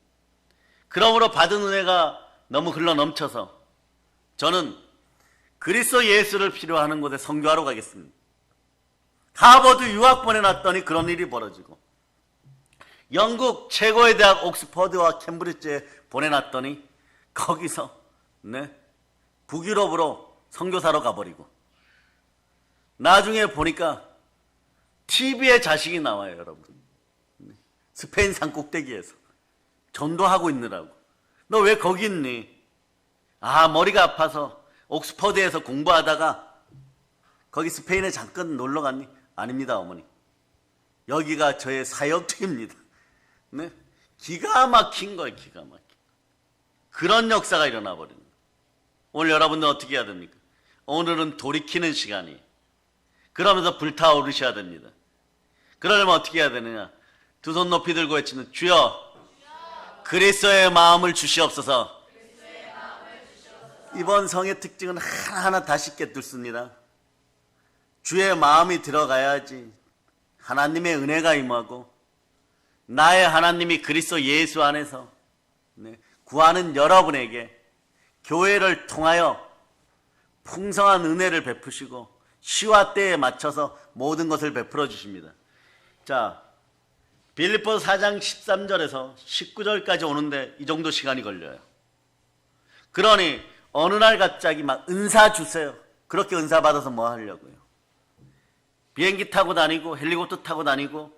그러므로 받은 은혜가 너무 흘러 넘쳐서 저는 그리스도 예수를 필요로 하는 곳에 선교하러 가겠습니다. 하버드 유학 보내놨더니 그런 일이 벌어지고 영국 최고의 대학 옥스퍼드와 캠브리지에 보내놨더니 거기서 네, 북유럽으로 선교사로 가버리고 나중에 보니까 TV에 자식이 나와요, 여러분. 스페인 산 꼭대기에서 전도하고 있느라고. 너 왜 거기 있니? 아, 머리가 아파서 옥스퍼드에서 공부하다가 거기 스페인에 잠깐 놀러 갔니? 아닙니다, 어머니. 여기가 저의 사역지입니다. 네? 기가 막힌 거예요, 기가 막힌. 그런 역사가 일어나 버리는 거예요. 오늘 여러분들 어떻게 해야 됩니까? 오늘은 돌이키는 시간이에요. 그러면서 불타오르셔야 됩니다. 그러려면 어떻게 해야 되느냐? 두 손 높이 들고 외치는 주여 그리스도의 마음을 주시옵소서. 이번 성의 특징은 하나하나 다시 깨뚫습니다. 주의 마음이 들어가야지 하나님의 은혜가 임하고 나의 하나님이 그리스도 예수 안에서 구하는 여러분에게 교회를 통하여 풍성한 은혜를 베푸시고 시와 때에 맞춰서 모든 것을 베풀어 주십니다. 자, 빌립보서 4장 13절에서 19절까지 오는데 이 정도 시간이 걸려요. 그러니 어느 날 갑자기 막 은사 주세요. 그렇게 은사 받아서 뭐 하려고요? 비행기 타고 다니고 헬리콥터 타고 다니고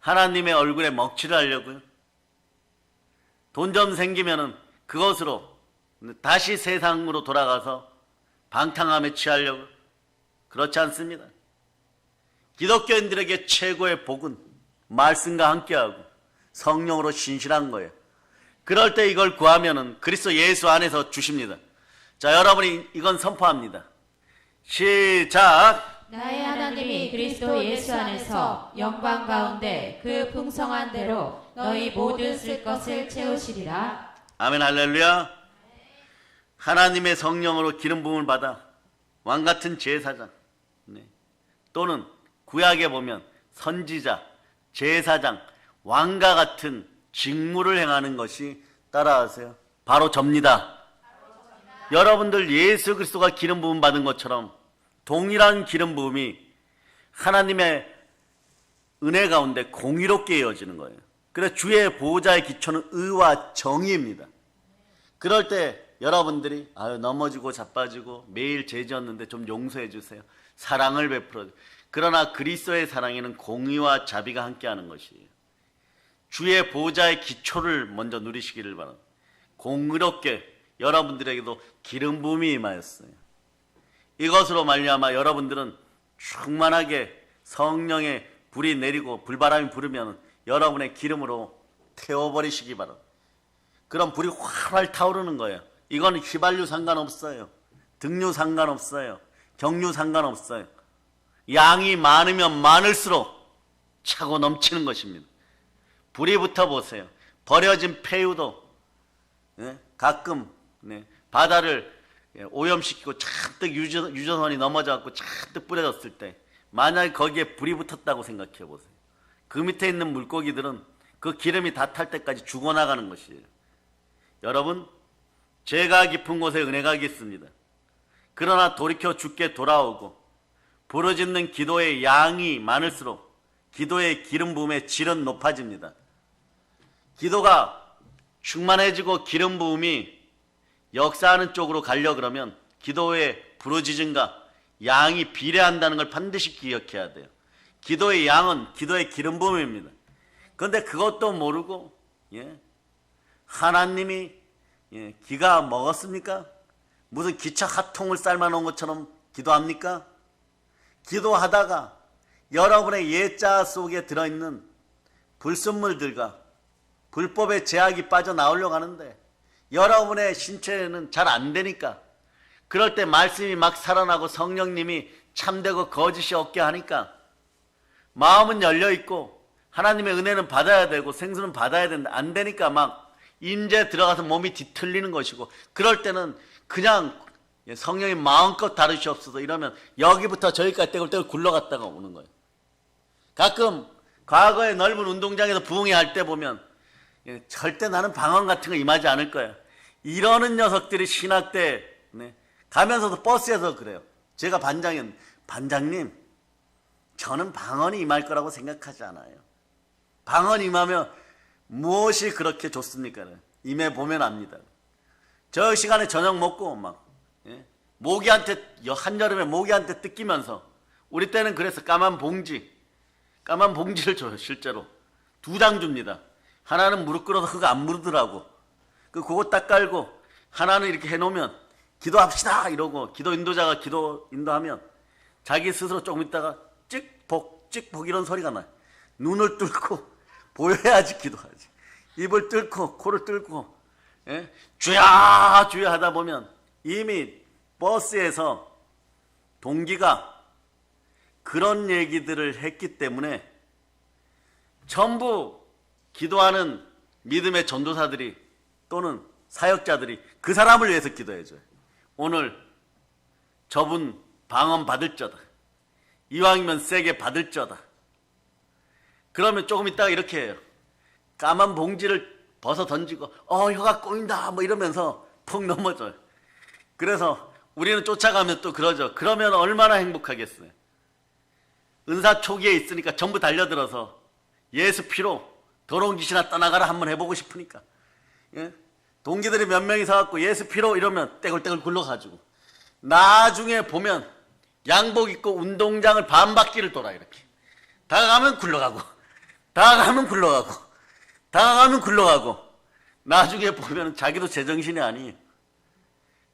하나님의 얼굴에 먹칠을 하려고요? 돈 좀 생기면은 그것으로 다시 세상으로 돌아가서 방탕함에 취하려고? 그렇지 않습니다. 기독교인들에게 최고의 복은 말씀과 함께하고 성령으로 신실한 거예요. 그럴 때 이걸 구하면은 그리스도 예수 안에서 주십니다. 자, 여러분이 이건 선포합니다. 시작. 나의 하나님이 그리스도 예수 안에서 영광 가운데 그 풍성한 대로 너희 모든 쓸 것을 채우시리라. 아멘, 할렐루야. 하나님의 성령으로 기름 부음을 받아 왕같은 제사장 또는 구약에 보면 선지자, 제사장, 왕과 같은 직무를 행하는 것이 따라하세요. 바로 접니다. 여러분들 예수 그리스도가 기름 부음 받은 것처럼 동일한 기름 부음이 하나님의 은혜 가운데 공의롭게 이어지는 거예요. 그래서 주의 보호자의 기초는 의와 정의입니다. 그럴 때 여러분들이 넘어지고 자빠지고 매일 죄 지었는데 좀 용서해 주세요. 사랑을 베풀어 주세요. 그러나 그리스도의 사랑에는 공의와 자비가 함께하는 것이에요. 주의 보호자의 기초를 먼저 누리시기를 바랍니다. 공의롭게 여러분들에게도 기름 부음이 임하였어요. 이것으로 말미암아 여러분들은 충만하게 성령의 불이 내리고 불바람이 부르면 여러분의 기름으로 태워버리시기 바랍니다. 그럼 불이 활활 타오르는 거예요. 이건 휘발유 상관없어요. 등유 상관없어요. 경유 상관없어요. 양이 많으면 많을수록 차고 넘치는 것입니다. 불이 붙어보세요. 버려진 폐유도 가끔 바다를 오염시키고 잔뜩 유조선이 넘어져갖고 잔뜩 뿌려졌을 때 만약에 거기에 불이 붙었다고 생각해 보세요. 그 밑에 있는 물고기들은 그 기름이 다 탈 때까지 죽어나가는 것이에요. 여러분, 죄가 깊은 곳에 은혜가 있습니다. 그러나 돌이켜 주께 돌아오고 부르짖는 기도의 양이 많을수록 기도의 기름 부음의 질은 높아집니다. 기도가 충만해지고 기름 부음이 역사하는 쪽으로 가려 그러면 기도의 부르짖음과 양이 비례한다는 걸 반드시 기억해야 돼요. 기도의 양은 기도의 기름 부음입니다. 그런데 그것도 모르고 하나님이 기가 먹었습니까? 무슨 기차 핫통을 삶아놓은 것처럼 기도합니까? 기도하다가 여러분의 예자 속에 들어있는 불순물들과 불법의 제약이 빠져나오려고 하는데 여러분의 신체는 잘 안 되니까, 그럴 때 말씀이 막 살아나고 성령님이 참되고 거짓이 없게 하니까 마음은 열려있고 하나님의 은혜는 받아야 되고 생수는 받아야 되는데 안 되니까 막 인제 들어가서 몸이 뒤틀리는 것이고, 그럴 때는 그냥 성령이 마음껏 다루시옵소서 이러면 여기부터 저기까지 떼굴떼굴 굴러갔다가 오는 거예요. 가끔 과거에 넓은 운동장에서 부흥회 할 때 보면 절대 나는 방언 같은 거 임하지 않을 거야 이러는 녀석들이 신학 때 가면서도 버스에서 그래요. 제가 반장이었는데, 반장님 저는 방언이 임할 거라고 생각하지 않아요. 방언 임하면 무엇이 그렇게 좋습니까? 임해 보면 압니다. 저 시간에 저녁 먹고 막 모기한테, 한여름에 모기한테 뜯기면서, 우리 때는 그래서 까만 봉지를 줘요. 실제로 2장 줍니다. 하나는 무릎 꿇어서 그거 안 무르더라고. 그거 딱 깔고 하나는 이렇게 해놓으면 기도합시다 이러고, 기도 인도자가 기도 인도하면 자기 스스로 조금 있다가 찍복 이런 소리가 나요. 눈을 뚫고 보여야지 기도하지. 입을 뚫고 코를 뚫고 주야 주야 하다 보면 이미 버스에서 동기가 그런 얘기들을 했기 때문에 전부 기도하는 믿음의 전도사들이 또는 사역자들이 그 사람을 위해서 기도해줘요. 오늘 저분 방언 받을저다. 이왕이면 세게 받을저다. 그러면 조금 있다가 이렇게 해요. 까만 봉지를 벗어 던지고 혀가 꼬인다 뭐 이러면서 푹 넘어져요. 그래서 우리는 쫓아가면 또 그러죠. 그러면 얼마나 행복하겠어요. 은사 초기에 있으니까 전부 달려들어서 예수 피로 더러운 짓이나 떠나가라 한번 해보고 싶으니까 동기들이 몇 명이 서갖고 예수 피로 이러면 떼굴떼굴 굴러가지고, 나중에 보면 양복 입고 운동장을 반바퀴를 돌아. 이렇게 다가가면 굴러가고 다가가면 굴러가고 다가가면 굴러가고, 나중에 보면 자기도 제정신이 아니에요.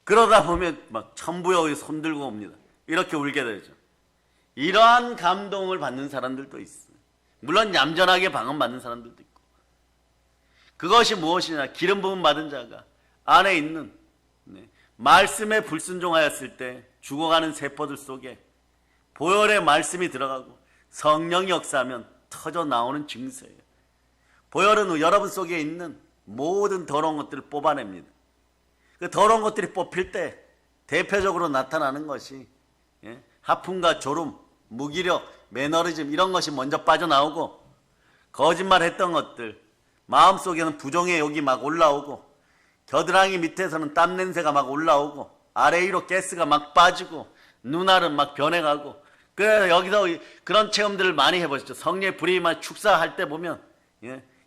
그러다 보면 막 천부여 손 들고 옵니다. 이렇게 울게 되죠. 이러한 감동을 받는 사람들도 있어요. 물론 얌전하게 방언 받는 사람들도 있고. 그것이 무엇이냐? 기름 부음 받은 자가 안에 있는 말씀에 불순종하였을 때 죽어가는 세포들 속에 보혈의 말씀이 들어가고 성령이 역사하면 터져 나오는 증세예요. 보혈은 여러분 속에 있는 모든 더러운 것들을 뽑아냅니다. 그 더러운 것들이 뽑힐 때 대표적으로 나타나는 것이 하품과 졸음, 무기력, 매너리즘 이런 것이 먼저 빠져나오고, 거짓말했던 것들, 마음속에는 부정의 욕이 막 올라오고, 겨드랑이 밑에서는 땀 냄새가 막 올라오고, 아래 위로 가스가 막 빠지고, 눈알은 막 변해가고. 그래서 여기서 그런 체험들을 많이 해보시죠. 성령의 불이 막 축사할 때 보면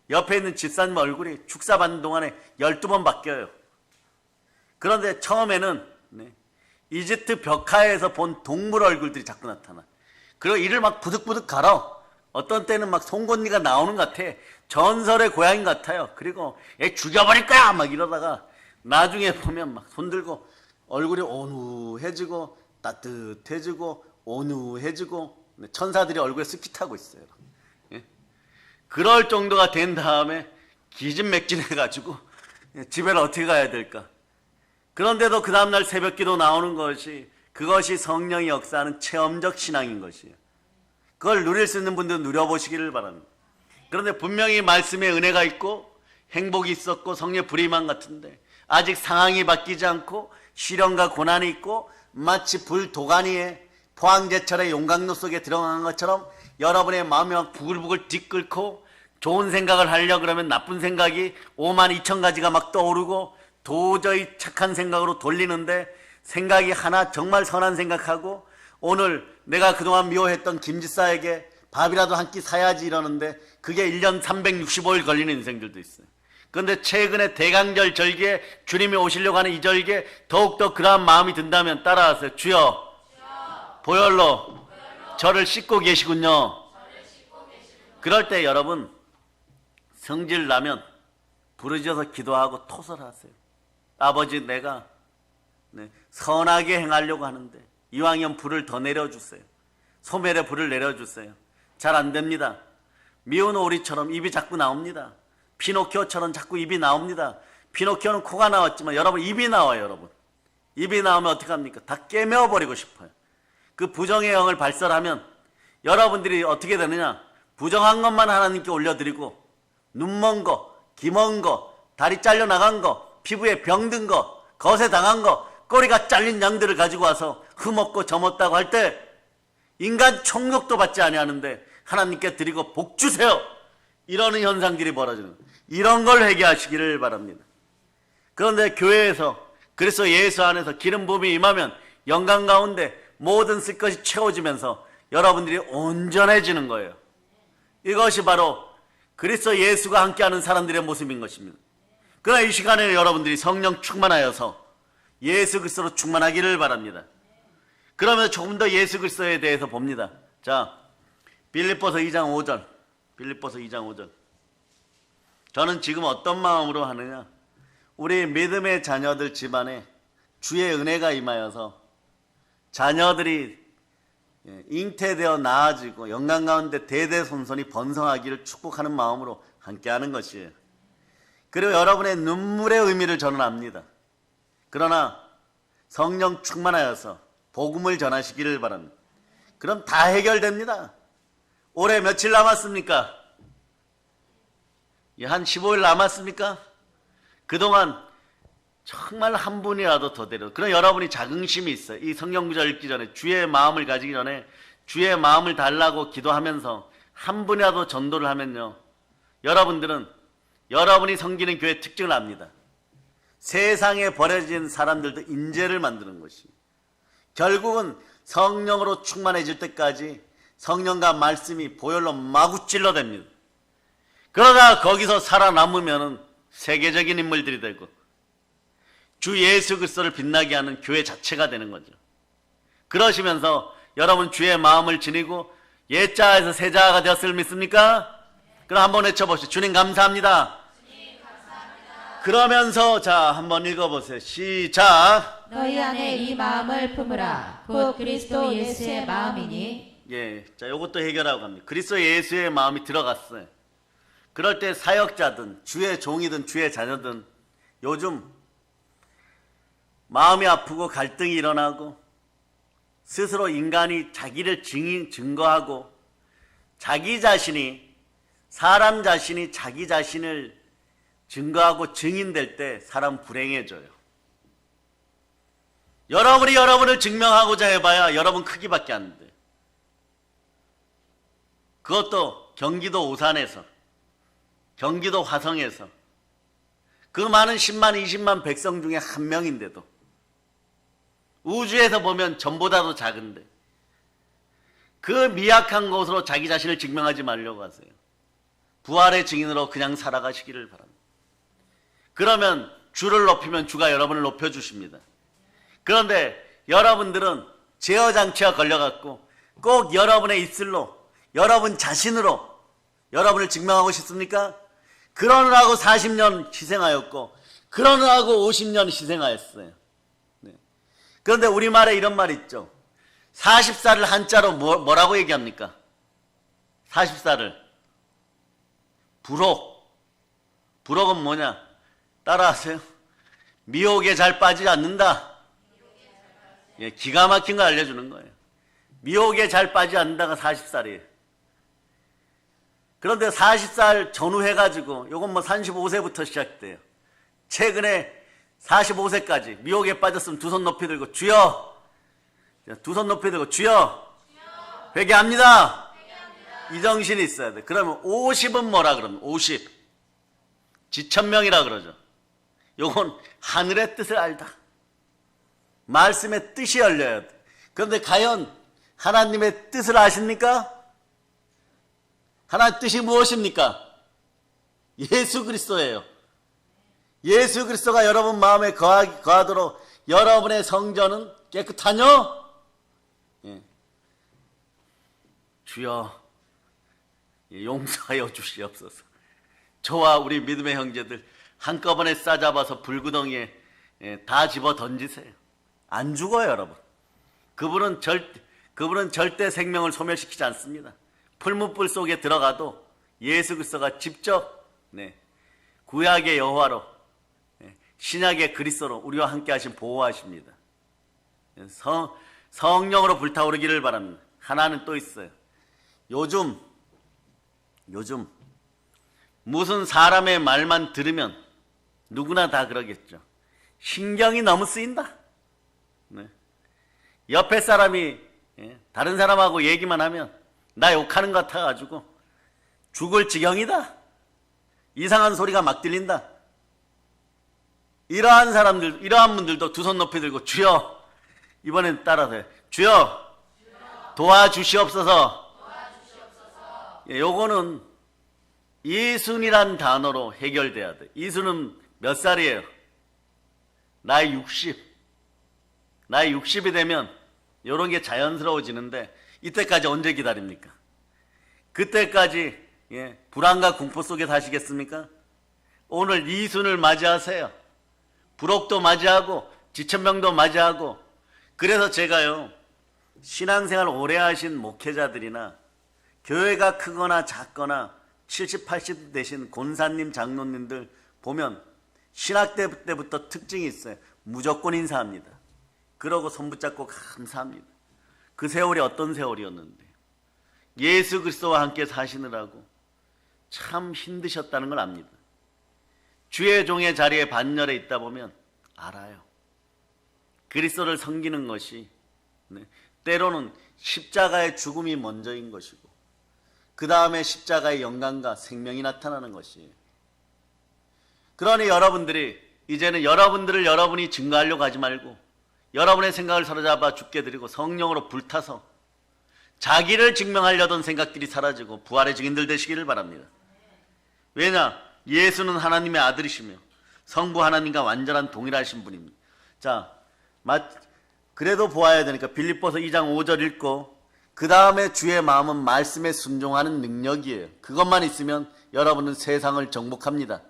옆에 있는 집사님 얼굴이 축사받는 동안에 12번 바뀌어요. 그런데 처음에는 이집트 벽화에서 본 동물 얼굴들이 자꾸 나타나. 그리고 이를 막 부득부득 갈아. 어떤 때는 막 송곳니가 나오는 것 같아. 전설의 고양이 같아요. 그리고 얘 죽여버릴 거야 막 이러다가 나중에 보면 막 손들고 얼굴이 온우해지고 따뜻해지고 온우해지고, 천사들이 얼굴에 스키 타고 있어요. 그럴 정도가 된 다음에 기진맥진해가지고 집에를 어떻게 가야 될까? 그런데도 그 다음날 새벽기도 나오는 것이, 그것이 성령이 역사하는 체험적 신앙인 것이에요. 그걸 누릴 수 있는 분들은 누려보시기를 바랍니다. 그런데 분명히 말씀에 은혜가 있고 행복이 있었고 성령의 불임한 같은데 아직 상황이 바뀌지 않고 시련과 고난이 있고, 마치 불도가니에 포항제철의 용광로 속에 들어간 것처럼 여러분의 마음이 막 부글부글 뒤끓고, 좋은 생각을 하려고 그러면 나쁜 생각이 52,000가지가 막 떠오르고 도저히 착한 생각으로 돌리는데, 생각이 하나 정말 선한 생각하고, 오늘 내가 그동안 미워했던 김지사에게 밥이라도 한 끼 사야지 이러는데 그게 1년 365일 걸리는 인생들도 있어요. 그런데 최근에 대강절 절기에 주님이 오시려고 하는 이 절기에 더욱더 그러한 마음이 든다면 따라하세요. 주여, 보혈로 저를 씻고 계시군요. 그럴 때 여러분 성질 나면 부르짖어서 기도하고 토설하세요. 아버지, 내가 선하게 행하려고 하는데 이왕이면 불을 더 내려주세요. 소멸의 불을 내려주세요. 잘 안 됩니다. 미운 오리처럼 입이 자꾸 나옵니다. 피노키오처럼 자꾸 입이 나옵니다. 피노키오는 코가 나왔지만 여러분 입이 나와요. 여러분 입이 나오면 어떡합니까? 다 깨매어버리고 싶어요. 그 부정의 영을 발설하면 여러분들이 어떻게 되느냐, 부정한 것만 하나님께 올려드리고 눈먼 거, 귀먼 거, 다리 잘려나간 거, 피부에 병든 거, 거세 당한 거, 꼬리가 잘린 양들을 가지고 와서 흠없고 점없다고 할 때 인간 총력도 받지 아니하는데 하나님께 드리고 복 주세요 이러는 현상들이 벌어지는 거예요. 이런 걸 회개하시기를 바랍니다. 그런데 교회에서 그리스도 예수 안에서 기름 부음이 임하면 영광 가운데 모든 쓸 것이 채워지면서 여러분들이 온전해지는 거예요. 이것이 바로 그리스도 예수가 함께하는 사람들의 모습인 것입니다. 그러나 이 시간에 여러분들이 성령 충만하여서 예수 그리스도로 충만하기를 바랍니다. 그러면 조금 더 예수 그리스도에 대해서 봅니다. 자, 빌립보서 2장 5절. 빌립보서 2장 5절. 저는 지금 어떤 마음으로 하느냐, 우리 믿음의 자녀들 집안에 주의 은혜가 임하여서 자녀들이 잉태되어 나아지고 영광 가운데 대대손손이 번성하기를 축복하는 마음으로 함께하는 것이에요. 그리고 여러분의 눈물의 의미를 저는 압니다. 그러나 성령 충만하여서 복음을 전하시기를 바랍니다. 그럼 다 해결됩니다. 올해 며칠 남았습니까? 한 15일 남았습니까? 그동안 정말 한 분이라도 더 데려. 그럼 여러분이 자긍심이 있어요. 이 성경 구절 읽기 전에, 주의 마음을 가지기 전에 주의 마음을 달라고 기도하면서 한 분이라도 전도를 하면요, 여러분들은 여러분이 섬기는 교회의 특징을 압니다. 세상에 버려진 사람들도 인재를 만드는 것이, 결국은 성령으로 충만해질 때까지 성령과 말씀이 보혈로 마구 찔러댑니다. 그러다 거기서 살아남으면 세계적인 인물들이 되고 주 예수 그리스도를 빛나게 하는 교회 자체가 되는 거죠. 그러시면서 여러분 주의 마음을 지니고 옛자에서 새자가 되었을 믿습니까? 그럼 한번 외쳐보시죠. 주님 감사합니다. 주님 감사합니다. 그러면서 자 한번 읽어보세요. 시작. 너희 안에 이 마음을 품으라. 곧 그리스도 예수의 마음이니. 예, 자 요것도 해결하고 갑니다. 그리스도 예수의 마음이 들어갔어요. 그럴 때 사역자든 주의 종이든 주의 자녀든 요즘 마음이 아프고 갈등이 일어나고 스스로 인간이 자기를 증거하고 자기 자신이, 사람 자신이 자기 자신을 증거하고 증인될 때 사람 불행해져요. 여러분이 여러분을 증명하고자 해봐야 여러분 크기밖에 안 돼. 그것도 경기도 오산에서, 경기도 화성에서 그 많은 10만 20만 백성 중에 한 명인데도 우주에서 보면 전보다도 작은데 그 미약한 곳으로 자기 자신을 증명하지 말려고 하세요. 부활의 증인으로 그냥 살아가시기를 바랍니다. 그러면 주를 높이면 주가 여러분을 높여주십니다. 그런데 여러분들은 제어장치가 걸려갖고 꼭 여러분의 입술로, 여러분 자신으로 여러분을 증명하고 싶습니까? 그러느라고 40년 희생하였고 그러느라고 50년 희생하였어요. 네. 그런데 우리말에 이런 말이 있죠. 40살을 한자로 뭐라고 얘기합니까? 40살을 부록. 부록은 뭐냐? 따라하세요. 미혹에 잘 빠지지 않는다. 예, 기가 막힌 걸 알려주는 거예요. 미혹에 잘 빠지지 않는다가 40살이에요. 그런데 40살 전후 해가지고 요건 뭐 35세부터 시작돼요. 최근에 45세까지 미혹에 빠졌으면 두 손 높이 들고 주여, 두 손 높이 들고 주여, 회개합니다. 이 정신이 있어야 돼. 그러면 50은 뭐라 그러면 50 지천명이라 그러죠. 요건 하늘의 뜻을 알다. 말씀의 뜻이 열려야 돼. 그런데 과연 하나님의 뜻을 아십니까? 하나님 뜻이 무엇입니까? 예수 그리스도예요. 예수 그리스도가 여러분 마음에 거하도록 여러분의 성전은 깨끗하뇨? 예. 주여 용서하여 주시옵소서. 저와 우리 믿음의 형제들 한꺼번에 싸잡아서 불구덩이에 다 집어 던지세요. 안 죽어요, 여러분. 그분은 절대 생명을 소멸시키지 않습니다. 풀무불 속에 들어가도 예수 그리스도가 직접 구약의 여호와로 신약의 그리스도로 우리와 함께 하신 보호하십니다. 성령으로 불타오르기를 바랍니다. 하나는 또 있어요. 요즘 무슨 사람의 말만 들으면 누구나 다 그러겠죠. 신경이 너무 쓰인다. 옆에 사람이 다른 사람하고 얘기만 하면 나 욕하는 것 같아가지고 죽을 지경이다. 이상한 소리가 막 들린다. 이러한 분들도 두 손 높이 들고 주여, 이번엔 따라서 해요. 주여 도와주시옵소서. 요거는 이순이란 단어로 해결돼야 돼. 이순은 몇 살이에요? 나이 60. 나이 60이 되면 이런 게 자연스러워지는데 이때까지 언제 기다립니까? 그때까지 불안과 공포 속에 사시겠습니까? 오늘 이순을 맞이하세요. 불혹도 맞이하고 지천명도 맞이하고. 그래서 제가요, 신앙생활 오래 하신 목회자들이나 교회가 크거나 작거나 70, 80 되신 권사님, 장로님들 보면 신학대 때부터 특징이 있어요. 무조건 인사합니다. 그러고 손 붙잡고 감사합니다. 그 세월이 어떤 세월이었는데 예수 그리스도와 함께 사시느라고 참 힘드셨다는 걸 압니다. 주의 종의 자리에 반열에 있다 보면 알아요. 그리스도를 섬기는 것이 때로는 십자가의 죽음이 먼저인 것이고 그 다음에 십자가의 영광과 생명이 나타나는 것이에요. 그러니 여러분들이 이제는 여러분들을 여러분이 증거하려고 하지 말고 여러분의 생각을 사로잡아 죽게 드리고 성령으로 불타서 자기를 증명하려던 생각들이 사라지고 부활의 증인들 되시기를 바랍니다. 왜냐? 예수는 하나님의 아들이시며 성부 하나님과 완전한 동일하신 분입니다. 자, 그래도 보아야 되니까 빌립보서 2장 5절 읽고 그 다음에 주의 마음은 말씀에 순종하는 능력이에요. 그것만 있으면 여러분은 세상을 정복합니다.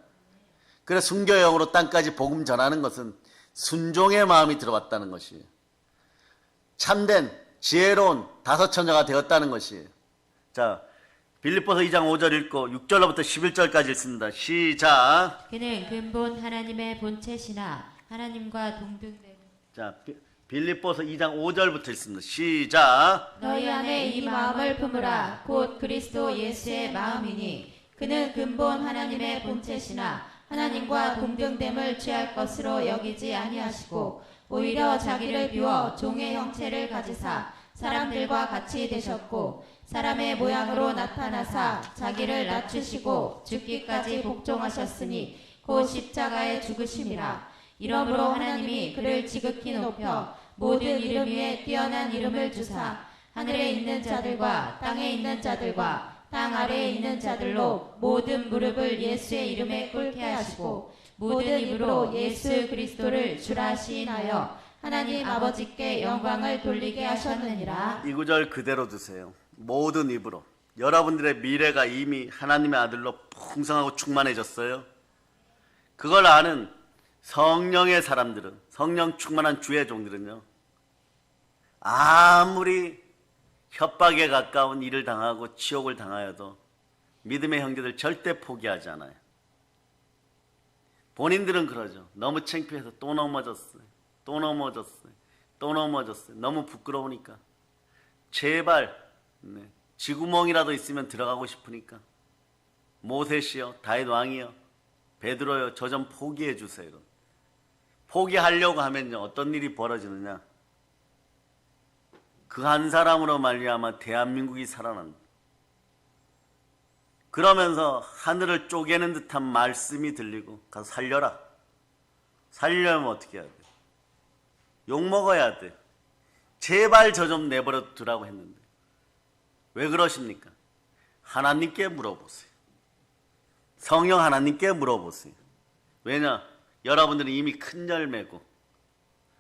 그래서 순교형으로 땅까지 복음 전하는 것은 순종의 마음이 들어왔다는 것이에요. 참된 지혜로운 다섯 처녀가 되었다는 것이에요. 자, 빌립보서 2장 5절 읽고 6절로부터 11절까지 읽습니다. 시작. 그는 근본 하나님의 본체시나 하나님과 동등되는. 자, 빌립보서 2장 5절부터 읽습니다. 시작. 너희 안에 이 마음을 품으라. 곧 그리스도 예수의 마음이니 그는 근본 하나님의 본체시나 하나님과 동등됨을 취할 것으로 여기지 아니하시고 오히려 자기를 비워 종의 형체를 가지사 사람들과 같이 되셨고 사람의 모양으로 나타나사 자기를 낮추시고 죽기까지 복종하셨으니 곧 십자가에 죽으심이라. 이러므로 하나님이 그를 지극히 높여 모든 이름 위에 뛰어난 이름을 주사 하늘에 있는 자들과 땅에 있는 자들과 땅 아래에 있는 자들로 모든 무릎을 예수의 이름에 꿇게 하시고 모든 입으로 예수 그리스도를 주라 시인하여 하나님 아버지께 영광을 돌리게 하셨느니라. 이 구절 그대로 두세요. 모든 입으로. 여러분들의 미래가 이미 하나님의 아들로 풍성하고 충만해졌어요. 그걸 아는 성령의 사람들은, 성령 충만한 주의 종들은요, 아무리 협박에 가까운 일을 당하고 치욕을 당하여도 믿음의 형제들 절대 포기하지 않아요. 본인들은 그러죠. 너무 창피해서 또 넘어졌어요. 또 넘어졌어요. 또 넘어졌어요. 너무 부끄러우니까. 제발 쥐구멍이라도 있으면 들어가고 싶으니까 모세시여, 다윗 왕이여, 베드로여, 저 좀 포기해 주세요. 포기하려고 하면요, 어떤 일이 벌어지느냐? 그 한 사람으로 말미암아 대한민국이 살아난다. 그러면서 하늘을 쪼개는 듯한 말씀이 들리고 가서 살려라. 살려면 어떻게 해야 돼? 욕먹어야 돼. 제발 저 좀 내버려 두라고 했는데 왜 그러십니까? 하나님께 물어보세요. 성령 하나님께 물어보세요. 왜냐? 여러분들은 이미 큰 열매고,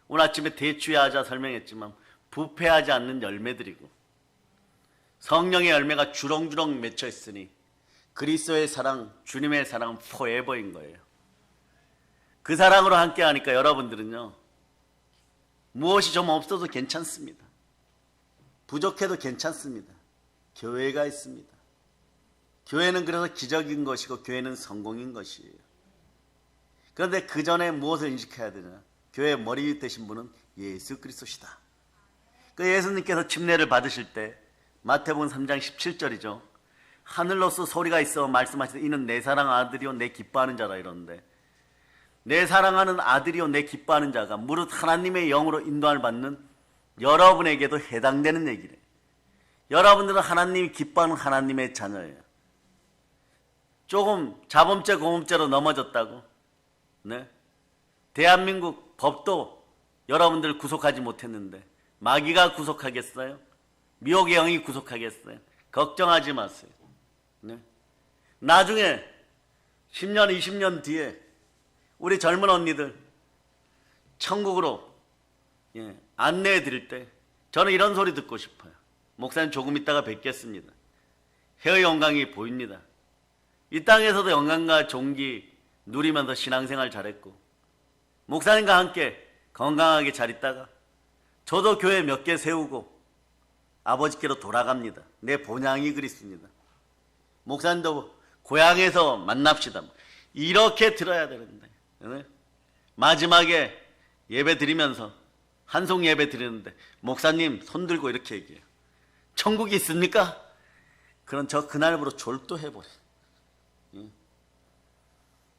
오늘 아침에 대추야자 설명했지만 부패하지 않는 열매들이고, 성령의 열매가 주렁주렁 맺혀 있으니 그리스도의 사랑, 주님의 사랑은 forever인 거예요. 그 사랑으로 함께 하니까 여러분들은요, 무엇이 좀 없어도 괜찮습니다. 부족해도 괜찮습니다. 교회가 있습니다. 교회는 그래서 기적인 것이고 교회는 성공인 것이에요. 그런데 그 전에 무엇을 인식해야 되냐? 교회의 머리 되신 분은 예수 그리스도시다. 그 예수님께서 침례를 받으실 때 마태복음 3장 17절이죠. 하늘로서 소리가 있어 말씀하시되 이는 내 사랑하는 아들이요 내 기뻐하는 자라 이러는데, 내 사랑하는 아들이요 내 기뻐하는 자가 무릇 하나님의 영으로 인도함을 받는 여러분에게도 해당되는 얘기래요. 여러분들은 하나님이 기뻐하는 하나님의 자녀예요. 조금 자범죄 공범죄로 넘어졌다고, 네? 대한민국 법도 여러분들 구속하지 못했는데 마귀가 구속하겠어요? 미혹의 영이 구속하겠어요? 걱정하지 마세요. 네? 나중에 10년, 20년 뒤에 우리 젊은 언니들 천국으로 안내해 드릴 때 저는 이런 소리 듣고 싶어요. 목사님 조금 있다가 뵙겠습니다. 혜의 영광이 보입니다. 이 땅에서도 영광과 존귀 누리면서 신앙생활 잘했고, 목사님과 함께 건강하게 잘 있다가 저도 교회 몇 개 세우고 아버지께로 돌아갑니다. 내 본향이 그리스도입니다. 목사님도 고향에서 만납시다. 이렇게 들어야 되는데, 네? 마지막에 예배 드리면서 한송 예배 드리는데 목사님 손 들고 이렇게 얘기해요. 천국이 있습니까? 그럼 저 그날부로 졸도해버려요.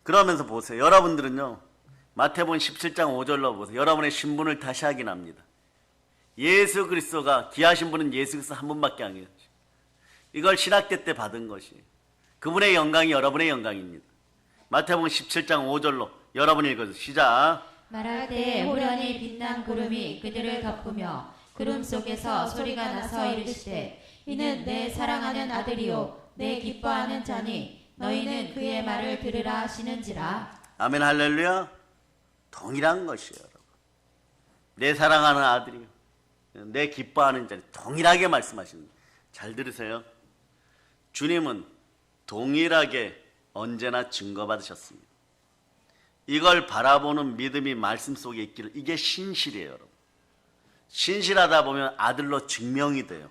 그러면서 보세요. 여러분들은요, 마태복음 17장 5절로 보세요. 여러분의 신분을 다시 확인합니다. 예수 그리스도가, 귀하신 분은 예수 그리스도 한 분밖에 아니에요. 이걸 신학대 때 받은 것이, 그분의 영광이 여러분의 영광입니다. 마태복음 17장 5절로 여러분 읽어주세요. 시작. 말할 때에 호련히 빛난 구름이 그들을 덮으며 구름 속에서 소리가 나서 이르시되 이는 내 사랑하는 아들이요 내 기뻐하는 자니 너희는 그의 말을 들으라 하시는지라. 아멘 할렐루야. 동일한 것이에요, 여러분. 내 사랑하는 아들이요 내 기뻐하는 자니, 동일하게 말씀하시는 거예요. 잘 들으세요. 주님은 동일하게 언제나 증거받으셨습니다. 이걸 바라보는 믿음이 말씀 속에 있기를, 이게 신실이에요, 여러분. 신실하다 보면 아들로 증명이 돼요.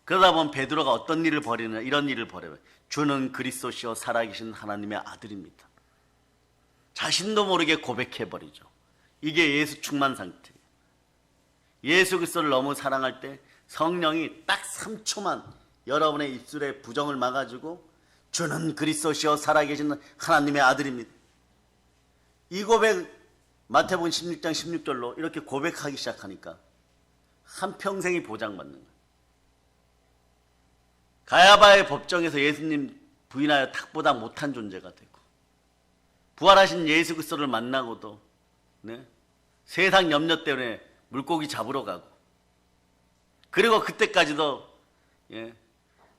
그러다 보면 베드로가 어떤 일을 벌이느냐, 이런 일을 벌여요. 주는 그리스도시요 살아계신 하나님의 아들입니다. 자신도 모르게 고백해버리죠. 이게 예수 충만 상태예요. 예수 그리스도를 너무 사랑할 때 성령이 딱 3초만 여러분의 입술에 부정을 막아주고 주는 그리스도시요 살아계신 하나님의 아들입니다. 이 고백, 마태복음 16장 16절로 이렇게 고백하기 시작하니까 한평생이 보장받는 거예요. 가야바의 법정에서 예수님 부인하여 탁보다 못한 존재가 되고, 부활하신 예수 그리스도를 만나고도 세상 염려 때문에 물고기 잡으러 가고, 그리고 그때까지도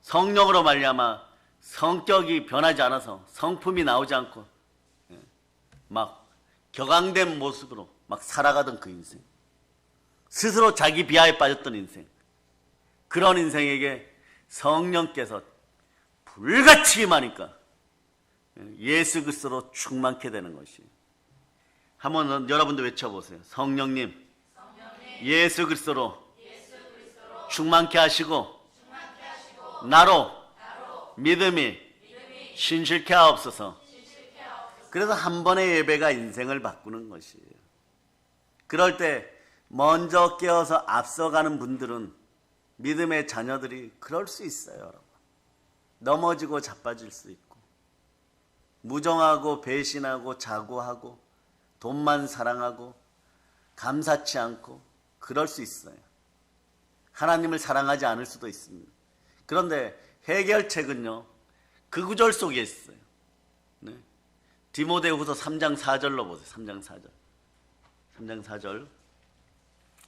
성령으로 말미암아 성격이 변하지 않아서 성품이 나오지 않고 막 격앙된 모습으로 막 살아가던 그 인생, 스스로 자기 비하에 빠졌던 인생, 그런 인생에게 성령께서 불같이 임하니까 예수 그리스도로 충만케 되는 것이. 한번 여러분도 외쳐보세요. 성령님, 예수 그리스도로 충만케 하시고 나로 믿음이 신실케 하옵소서. 그래서 한 번의 예배가 인생을 바꾸는 것이에요. 그럴 때 먼저 깨어서 앞서가는 분들은, 믿음의 자녀들이 그럴 수 있어요, 여러분. 넘어지고 자빠질 수 있고, 무정하고 배신하고 자고하고 돈만 사랑하고 감사치 않고 그럴 수 있어요. 하나님을 사랑하지 않을 수도 있습니다. 그런데 해결책은요, 그 구절 속에 있어요. 네. 디모데후서 3장 4절로 보세요. 3장 4절. 3장 4절.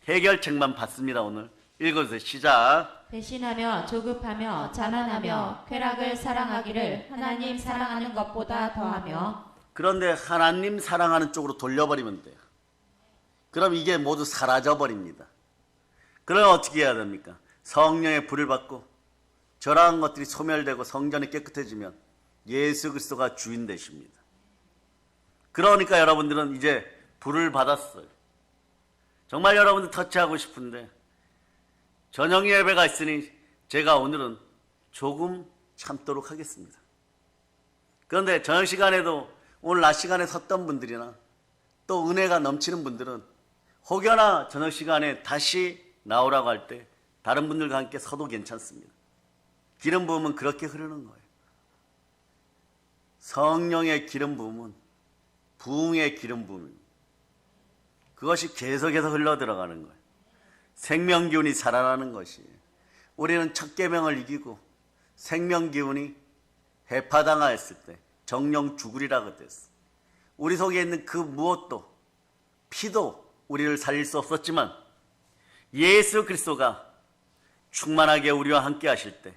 해결책만 받습니다. 오늘 읽어주세요. 시작. 배신하며 조급하며 자만하며 쾌락을 사랑하기를 하나님 사랑하는 것보다 더하며. 그런데 하나님 사랑하는 쪽으로 돌려버리면 돼요. 그럼 이게 모두 사라져버립니다. 그럼 어떻게 해야 됩니까? 성령의 불을 받고 저러한 것들이 소멸되고 성전이 깨끗해지면 예수 그리스도가 주인 되십니다. 그러니까 여러분들은 이제 불을 받았어요. 정말 여러분들 터치하고 싶은데 저녁 예배가 있으니 제가 오늘은 조금 참도록 하겠습니다. 그런데 저녁 시간에도 오늘 낮 시간에 섰던 분들이나 또 은혜가 넘치는 분들은 혹여나 저녁 시간에 다시 나오라고 할 때 다른 분들과 함께 서도 괜찮습니다. 기름 부음은 그렇게 흐르는 거예요. 성령의 기름 부음은 부흥의 기름 부음입니다. 그것이 계속해서 흘러 들어가는 거예요. 생명 기운이 살아나는 것이에요. 우리는 첫 계명을 이기고 생명 기운이 해파당하였을 때 정령 죽으리라고 됐어. 우리 속에 있는 그 무엇도 피도 우리를 살릴 수 없었지만 예수 그리스도가 충만하게 우리와 함께 하실 때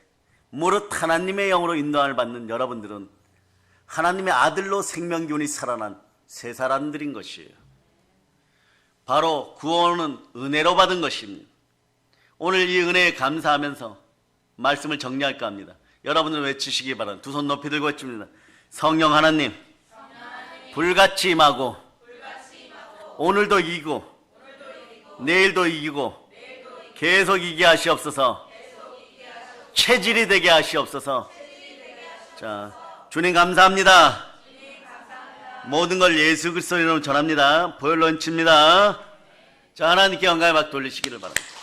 무릇 하나님의 영으로 인도함을 받는 여러분들은 하나님의 아들로 생명 기운이 살아난 새 사람들인 것이에요. 바로 구원은 은혜로 받은 것입니다. 오늘 이 은혜에 감사하면서 말씀을 정리할까 합니다. 여러분들 외치시기 바랍니다. 두 손 높이 들고 외칩니다. 성령 하나님, 불같이 임하고 오늘도 이기고 내일도 이기고 계속 이기게 하시옵소서. 체질이 되게 하시옵소서. 자, 주님 감사합니다. 모든 걸 예수 그리스도 이름으로 전합니다. 보혈로 얹힙니다. 자, 하나님께 영광을 막 돌리시기를 바랍니다.